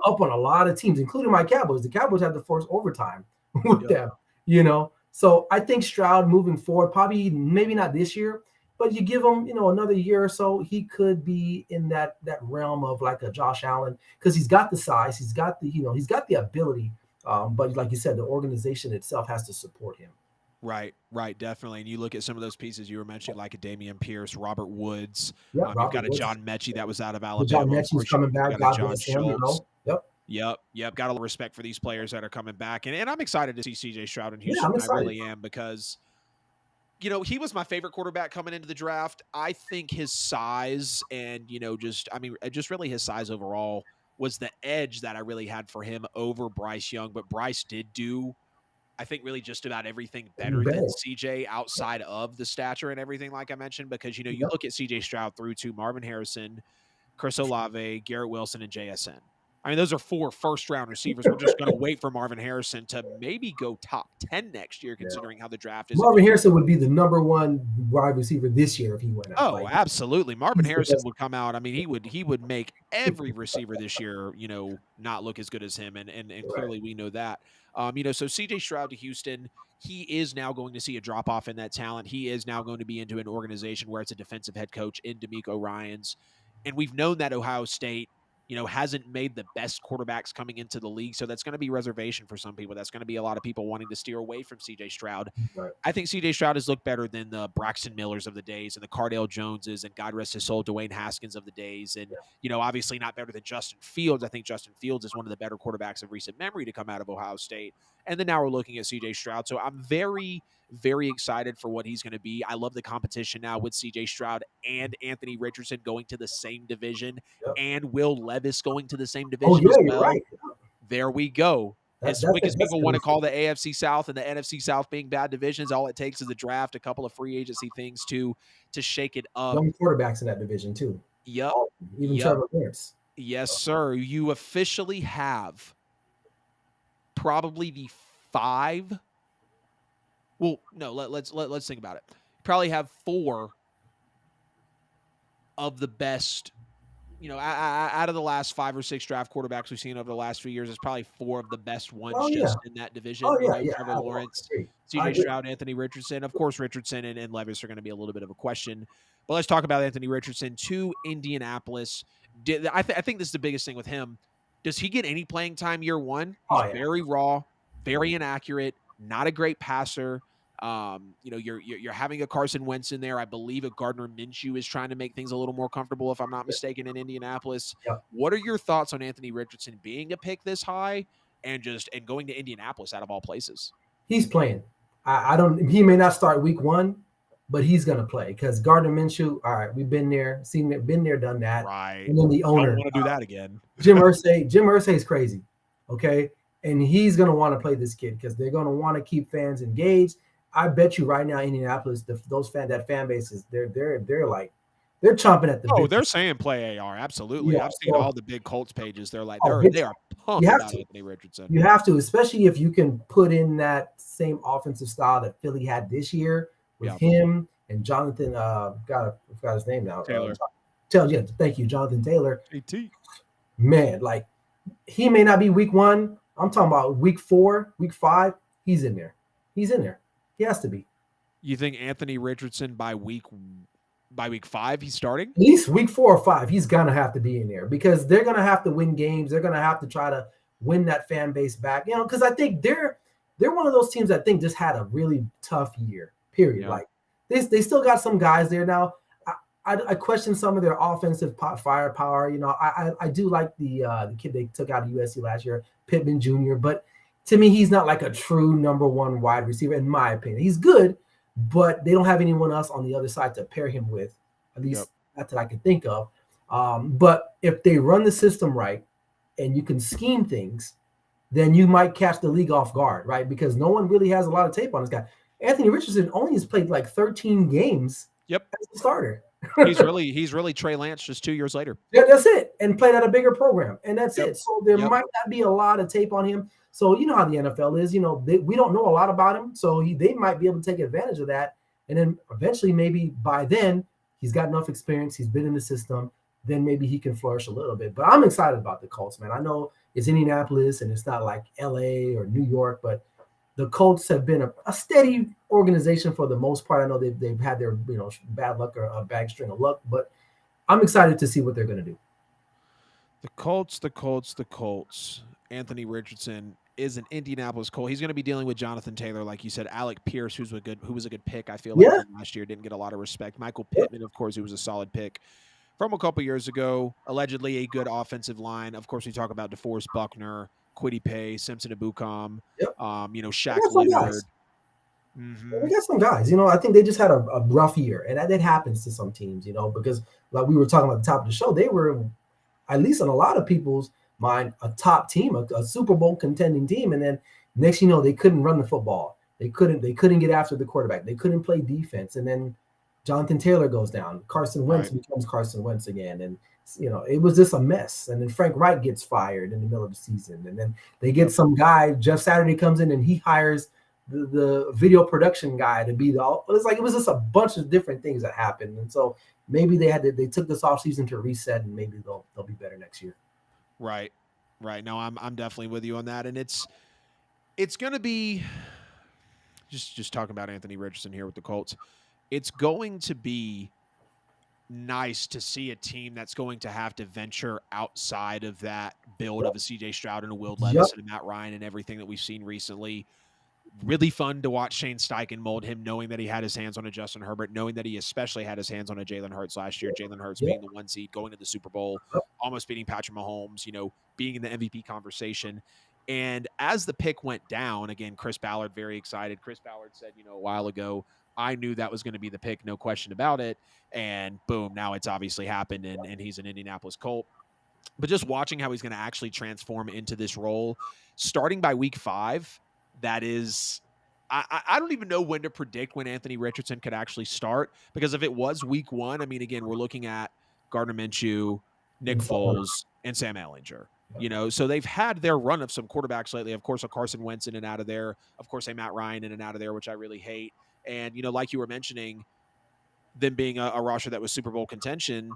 up on a lot of teams, including my Cowboys. The Cowboys had to force overtime with them, So I think Stroud moving forward, probably maybe not this year, but you give him, another year or so, he could be in that realm of like a Josh Allen, because he's got the size, he's got the, he's got the ability. But like you said, the organization itself has to support him. Right, definitely. And you look at some of those pieces you were mentioning, like a Damian Pierce, Robert Woods. Yep, you've got a John Mechie that was out of Alabama. John Mechie's coming back. God bless him. Yep. Got a little respect for these players that are coming back. And I'm excited to see C.J. Stroud in Houston. I really am, because, he was my favorite quarterback coming into the draft. I think his size and, just really his size overall was the edge that I really had for him over Bryce Young. But Bryce did do, I think, really just about everything better than CJ outside of the stature and everything, like I mentioned, because, you look at CJ Stroud through to Marvin Harrison, Chris Olave, Garrett Wilson, and JSN. I mean, those are 4 first-round receivers. We're just going to wait for Marvin Harrison to maybe go top 10 next year, considering how the draft is. Marvin Harrison would be the number 1 wide receiver this year if he went out. Oh, absolutely. Marvin Harrison would come out. I mean, he would make every receiver this year, not look as good as him, and clearly we know that. So C.J. Stroud to Houston, he is now going to see a drop-off in that talent. He is now going to be into an organization where it's a defensive head coach in DeMeco Ryans. And we've known that Ohio State, hasn't made the best quarterbacks coming into the league. So that's going to be reservation for some people. That's going to be a lot of people wanting to steer away from C.J. Stroud. Right. I think C.J. Stroud has looked better than the Braxton Millers of the days and the Cardale Joneses and, God rest his soul, Dwayne Haskins of the days. And, obviously not better than Justin Fields. I think Justin Fields is one of the better quarterbacks of recent memory to come out of Ohio State. And then now we're looking at C.J. Stroud. So I'm very, very excited for what he's going to be. I love the competition now with C.J. Stroud and Anthony Richardson going to the same division, and Will Levis going to the same division as well. Right. There we go. As quick as people want to call the AFC South and the NFC South being bad divisions, all it takes is a draft, a couple of free agency things to shake it up. Young quarterbacks in that division too. Yep. Even Trevor Lawrence. Yes, sir. You officially have probably the 5. Well, no, let's think about it. Probably have 4 of the best, out of the last 5 or 6 draft quarterbacks we've seen over the last few years, it's probably 4 of the best ones in that division. Trevor Lawrence, C.J. Stroud, Anthony Richardson. Of course, Richardson and Levis are going to be a little bit of a question. But let's talk about Anthony Richardson to Indianapolis. I think this is the biggest thing with him. Does he get any playing time year one? He's very raw, very inaccurate, not a great passer. You're having a Carson Wentz in there. I believe a Gardner Minshew is trying to make things a little more comfortable, if I'm not mistaken, in Indianapolis. Yeah. What are your thoughts on Anthony Richardson being a pick this high and going to Indianapolis out of all places? He's playing. He may not start week 1, but he's going to play because Gardner Minshew, all right, we've been there, been there, done that. Right. And then the owner. I don't want to do that again. Jim Irsay is crazy, okay? And he's going to want to play this kid because they're going to want to keep fans engaged. I bet you right now, Indianapolis, that fan base is they're like they're chomping at the Oh, bit. they're saying play AR. Absolutely. Yeah, I've seen so all the big Colts pages. They're like big they time. are You pumped have about to. Anthony Richardson. You have to, especially if you can put in that same offensive style that Philly had this year with Yeah. him and Jonathan. I forgot his name now. Taylor. Yeah, thank you, Jonathan Taylor. JT. Man, like he may not be week 1. I'm talking about week 4, week 5. He's in there. He's in there. He has to be. You think Anthony Richardson by week 5 he's starting? At least week 4 or 5, he's gonna have to be in there because they're gonna have to win games. They're gonna have to try to win that fan base back. You know, because I think they're one of those teams I think just had a really tough year. Period. Yeah. Like they still got some guys there now. I question some of their offensive firepower. You know, I do like the kid they took out of USC last year, Pittman Jr. But to me, he's not like a true number 1 wide receiver in my opinion. He's good, but they don't have anyone else on the other side to pair him with. At least not that I can think of. But if they run the system right and you can scheme things, then you might catch the league off guard, right? Because no one really has a lot of tape on this guy. Anthony Richardson only has played like 13 games as a starter. he's really Trey Lance just 2 years later. Yeah, that's it. And played at a bigger program. And that's it. So there might not be a lot of tape on him. So you know how the NFL is. You know, we don't know a lot about him. So they might be able to take advantage of that. And then eventually, maybe by then, he's got enough experience. He's been in the system. Then maybe he can flourish a little bit. But I'm excited about the Colts, man. I know it's Indianapolis and it's not like LA or New York, but the Colts have been a steady organization for the most part. I know they've had their bad luck or a bad string of luck, but I'm excited to see what they're going to do. The Colts. Anthony Richardson is an Indianapolis Colt. He's going to be dealing with Jonathan Taylor, like you said. Alec Pierce, who was a good pick, I feel like from last year, didn't get a lot of respect. Michael Pittman, of course, who was a solid pick from a couple years ago. Allegedly a good offensive line. Of course, we talk about DeForest Buckner, Kwity Paye, Simpson Ebukam, Shaq Leonard. We got some guys. I think they just had a rough year, and that happens to some teams. Because like we were talking about at the top of the show, they were, at least in a lot of people's mind, a top team, a Super Bowl contending team, and then next they couldn't run the football. They couldn't get after the quarterback. They couldn't play defense, and then Jonathan Taylor goes down. Carson Wentz becomes Carson Wentz again, and it was just a mess. And then Frank Reich gets fired in the middle of the season, and then they get some guy. Jeff Saturday comes in and he hires the video production guy to be it was just a bunch of different things that happened, and so maybe they took this off season to reset, and maybe they'll be better next year. Right. No, I'm definitely with you on that, and it's going to be just talking about Anthony Richardson here with the Colts. It's going to be nice to see a team that's going to have to venture outside of that build of a CJ Stroud and a Will Levis and a Matt Ryan and everything that we've seen recently. Really fun to watch Shane Steichen mold him, knowing that he had his hands on a Justin Herbert, knowing that he especially had his hands on a Jalen Hurts last year. Jalen Hurts being the 1 seed, going to the Super Bowl, almost beating Patrick Mahomes, being in the MVP conversation. And as the pick went down, again, Chris Ballard, very excited. Chris Ballard said, a while ago, I knew that was going to be the pick, no question about it. And boom, now it's obviously happened, and he's an Indianapolis Colt. But just watching how he's going to actually transform into this role, starting by week 5, that is, I don't even know when to predict when Anthony Richardson could actually start, because if it was week 1, I mean, again, we're looking at Gardner Minshew, Nick Foles, and Sam Ehlinger. So they've had their run of some quarterbacks lately. Of course, a Carson Wentz in and out of there. Of course, a Matt Ryan in and out of there, which I really hate. And, like you were mentioning, them being a roster that was Super Bowl contention,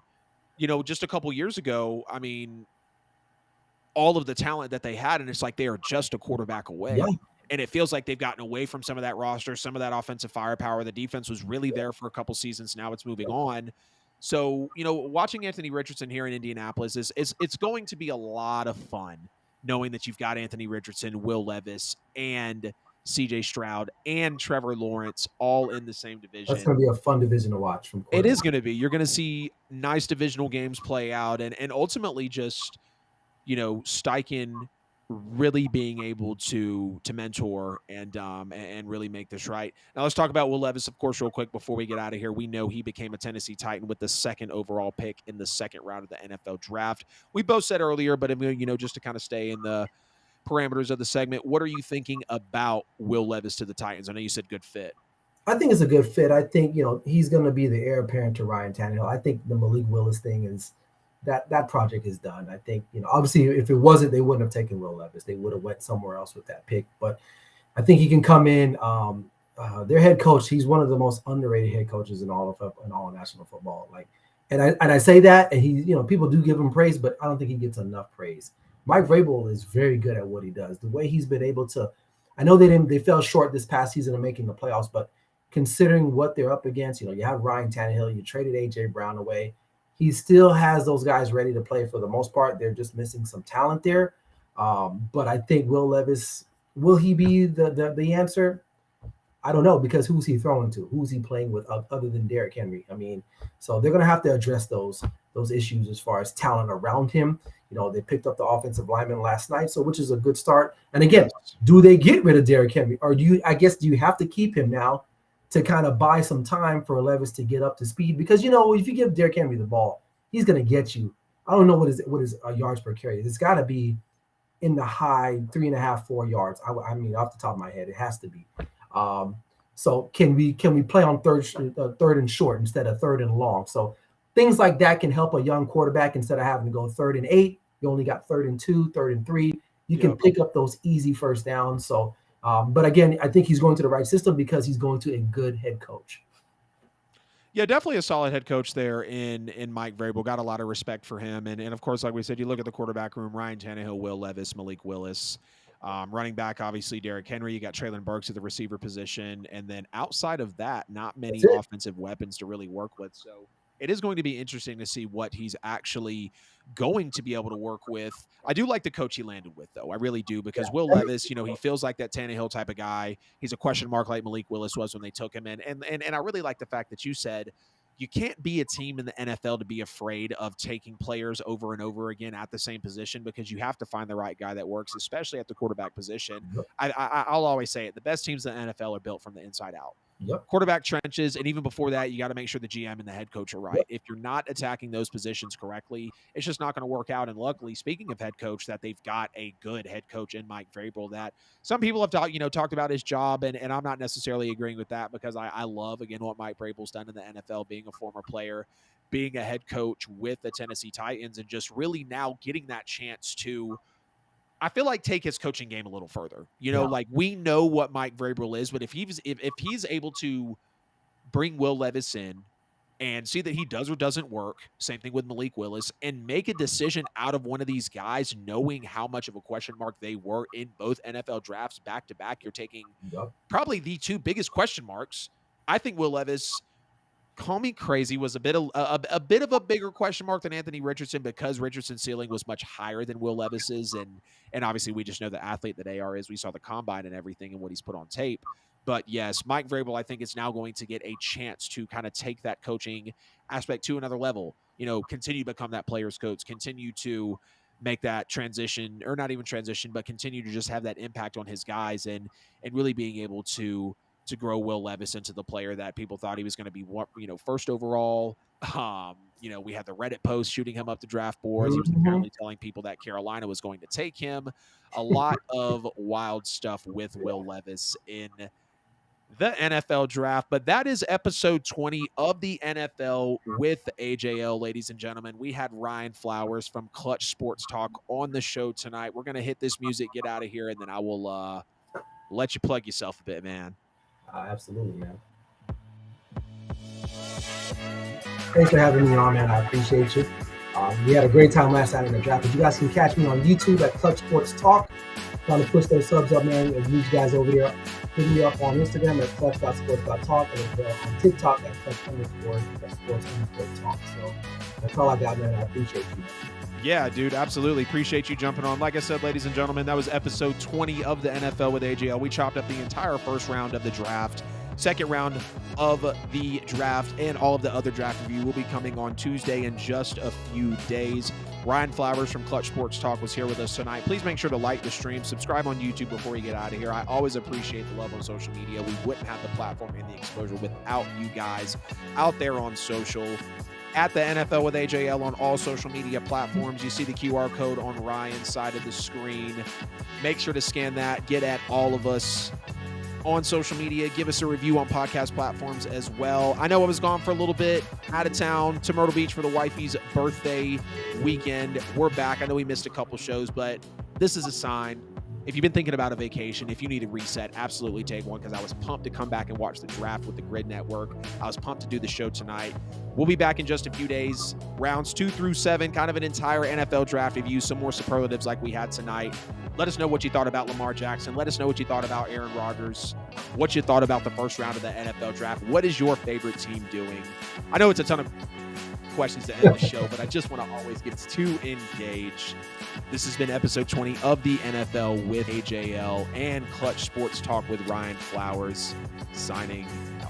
just a couple years ago, I mean, all of the talent that they had, and it's like they are just a quarterback away. Yeah. And it feels like they've gotten away from some of that roster, some of that offensive firepower. The defense was really there for a couple seasons. Now it's moving on. So, watching Anthony Richardson here in Indianapolis it's going to be a lot of fun, knowing that you've got Anthony Richardson, Will Levis, and CJ Stroud and Trevor Lawrence all in the same division. That's going to be a fun division to watch. It is going to be. You're going to see nice divisional games play out, and ultimately just, Steichen really being able to mentor and really make this right. Now let's talk about Will Levis, of course, real quick before we get out of here. We know he became a Tennessee Titan with the 2nd overall pick in the 2nd round of the NFL draft. We both said earlier, but just to kind of stay in the parameters of the segment, what are you thinking about Will Levis to the Titans? I know you said good fit. I think it's a good fit. I think he's going to be the heir apparent to Ryan Tannehill. I think the Malik Willis thing is that project is done. I think obviously if it wasn't, they wouldn't have taken Will Levis. They would have went somewhere else with that pick. But I think he can come in. Their head coach, he's one of the most underrated head coaches in all of national football. Like, and I say that, and he people do give him praise, but I don't think he gets enough praise. Mike Vrabel is very good at what he does. The way he's been able to, I know they fell short this past season of making the playoffs, but considering what they're up against, you have Ryan Tannehill, you traded AJ Brown away. He still has those guys ready to play for the most part. They're just missing some talent there. But I think Will Levis, will he be the answer? I don't know, because who's he throwing to? Who's he playing with other than Derrick Henry? I mean, so they're going to have to address those issues as far as talent around him. They picked up the offensive lineman last night, so which is a good start. And again, do they get rid of Derrick Henry, or do you have to keep him now to kind of buy some time for Levis to get up to speed? Because if you give Derrick Henry the ball, he's going to get you. I don't know what is yards per carry. It's got to be in the high 3.5, 4 yards. I mean, off the top of my head, it has to be. So can we play on third and short instead of third and long? So things like that can help a young quarterback instead of having to go 3rd and 8. You only got 3rd and 2, 3rd and 3. You can pick up those easy first downs. So, but again, I think he's going to the right system because he's going to a good head coach. Yeah, definitely a solid head coach there in Mike Vrabel. Got a lot of respect for him. And of course, like we said, you look at the quarterback room, Ryan Tannehill, Will Levis, Malik Willis. Running back, obviously, Derrick Henry. You got Treylon Burks at the receiver position. And then outside of that, not many offensive weapons to really work with. So it is going to be interesting to see what he's actually going to be able to work with. I do like the coach he landed with, though. I really do, because Will Levis, he feels like that Tannehill type of guy. He's a question mark like Malik Willis was when they took him in. And I really like the fact that you said you can't be a team in the NFL to be afraid of taking players over and over again at the same position, because you have to find the right guy that works, especially at the quarterback position. I'll always say it. The best teams in the NFL are built from the inside out. Yep. Quarterback trenches, and even before that, you got to make sure the GM and the head coach are right. If you're not attacking those positions correctly, it's just not going to work out. And luckily, speaking of head coach, that they've got a good head coach in Mike Vrabel. That some people have talked about his job, and I'm not necessarily agreeing with that, because I love, again, what Mike Vrabel's done in the NFL, being a former player, being a head coach with the Tennessee Titans, and just really now getting that chance to, I feel like, take his coaching game a little further. Like, we know what Mike Vrabel is, but if he's able to bring Will Levis in and see that he does or doesn't work, same thing with Malik Willis, and make a decision out of one of these guys, knowing how much of a question mark they were in both NFL drafts back to back, you're taking probably the two biggest question marks. I think Will Levis, call me crazy, was a bit of a bigger question mark than Anthony Richardson, because Richardson's ceiling was much higher than Will Levis's, and obviously we just know the athlete that AR is. We saw the combine and everything and what he's put on tape. But yes, Mike Vrabel, I think, is now going to get a chance to kind of take that coaching aspect to another level. Continue to become that player's coach, continue to make that transition, or not even transition, but continue to just have that impact on his guys, and really being able to grow Will Levis into the player that people thought he was going to be, first overall. We had the Reddit post shooting him up the draft boards. He was apparently telling people that Carolina was going to take him. A lot of wild stuff with Will Levis in the NFL draft. But that is episode 20 of the NFL with AJL, ladies and gentlemen. We had Ryan Flowers from Clutch Sports Talk on the show tonight. We're going to hit this music, get out of here, and then I will let you plug yourself a bit, man. Absolutely, man. Thanks for having me on, man. I appreciate you. We had a great time last night in the draft. But you guys can catch me on YouTube at Clutch Sports Talk. Trying to push those subs up, man, and you guys over there. Hit me up on Instagram at clutch.sports.talk, and as well on TikTok at clutch_sports_talk. So that's all I got, man. I appreciate you. Yeah, dude, absolutely. Appreciate you jumping on. Like I said, ladies and gentlemen, that was episode 20 of the NFL with AJL. We chopped up the entire first round of the draft. Second round of the draft and all of the other draft review will be coming on Tuesday in just a few days. Ryan Flowers from Clutch Sports Talk was here with us tonight. Please make sure to like the stream, subscribe on YouTube before you get out of here. I always appreciate the love on social media. We wouldn't have the platform and the exposure without you guys out there on social. At the NFL with AJL on all social media platforms. You see the QR code on Ryan's side of the screen. Make sure to scan that. Get at all of us on social media. Give us a review on podcast platforms as well. I know I was gone for a little bit, out of town to Myrtle Beach for the wifey's birthday weekend. We're back. I know we missed a couple shows, but this is a sign. If you've been thinking about a vacation, if you need a reset, absolutely take one, because I was pumped to come back and watch the draft with the Grid Network. I was pumped to do the show tonight. We'll be back in just a few days. Rounds 2 through 7, kind of an entire NFL draft review, some more superlatives like we had tonight. Let us know what you thought about Lamar Jackson. Let us know what you thought about Aaron Rodgers, what you thought about the first round of the NFL draft. What is your favorite team doing? I know it's a ton of questions to end the show, but I just want to always get too engaged. This has been episode 20 of the NFL with AJL and Clutch Sports Talk with Ryan Flowers, signing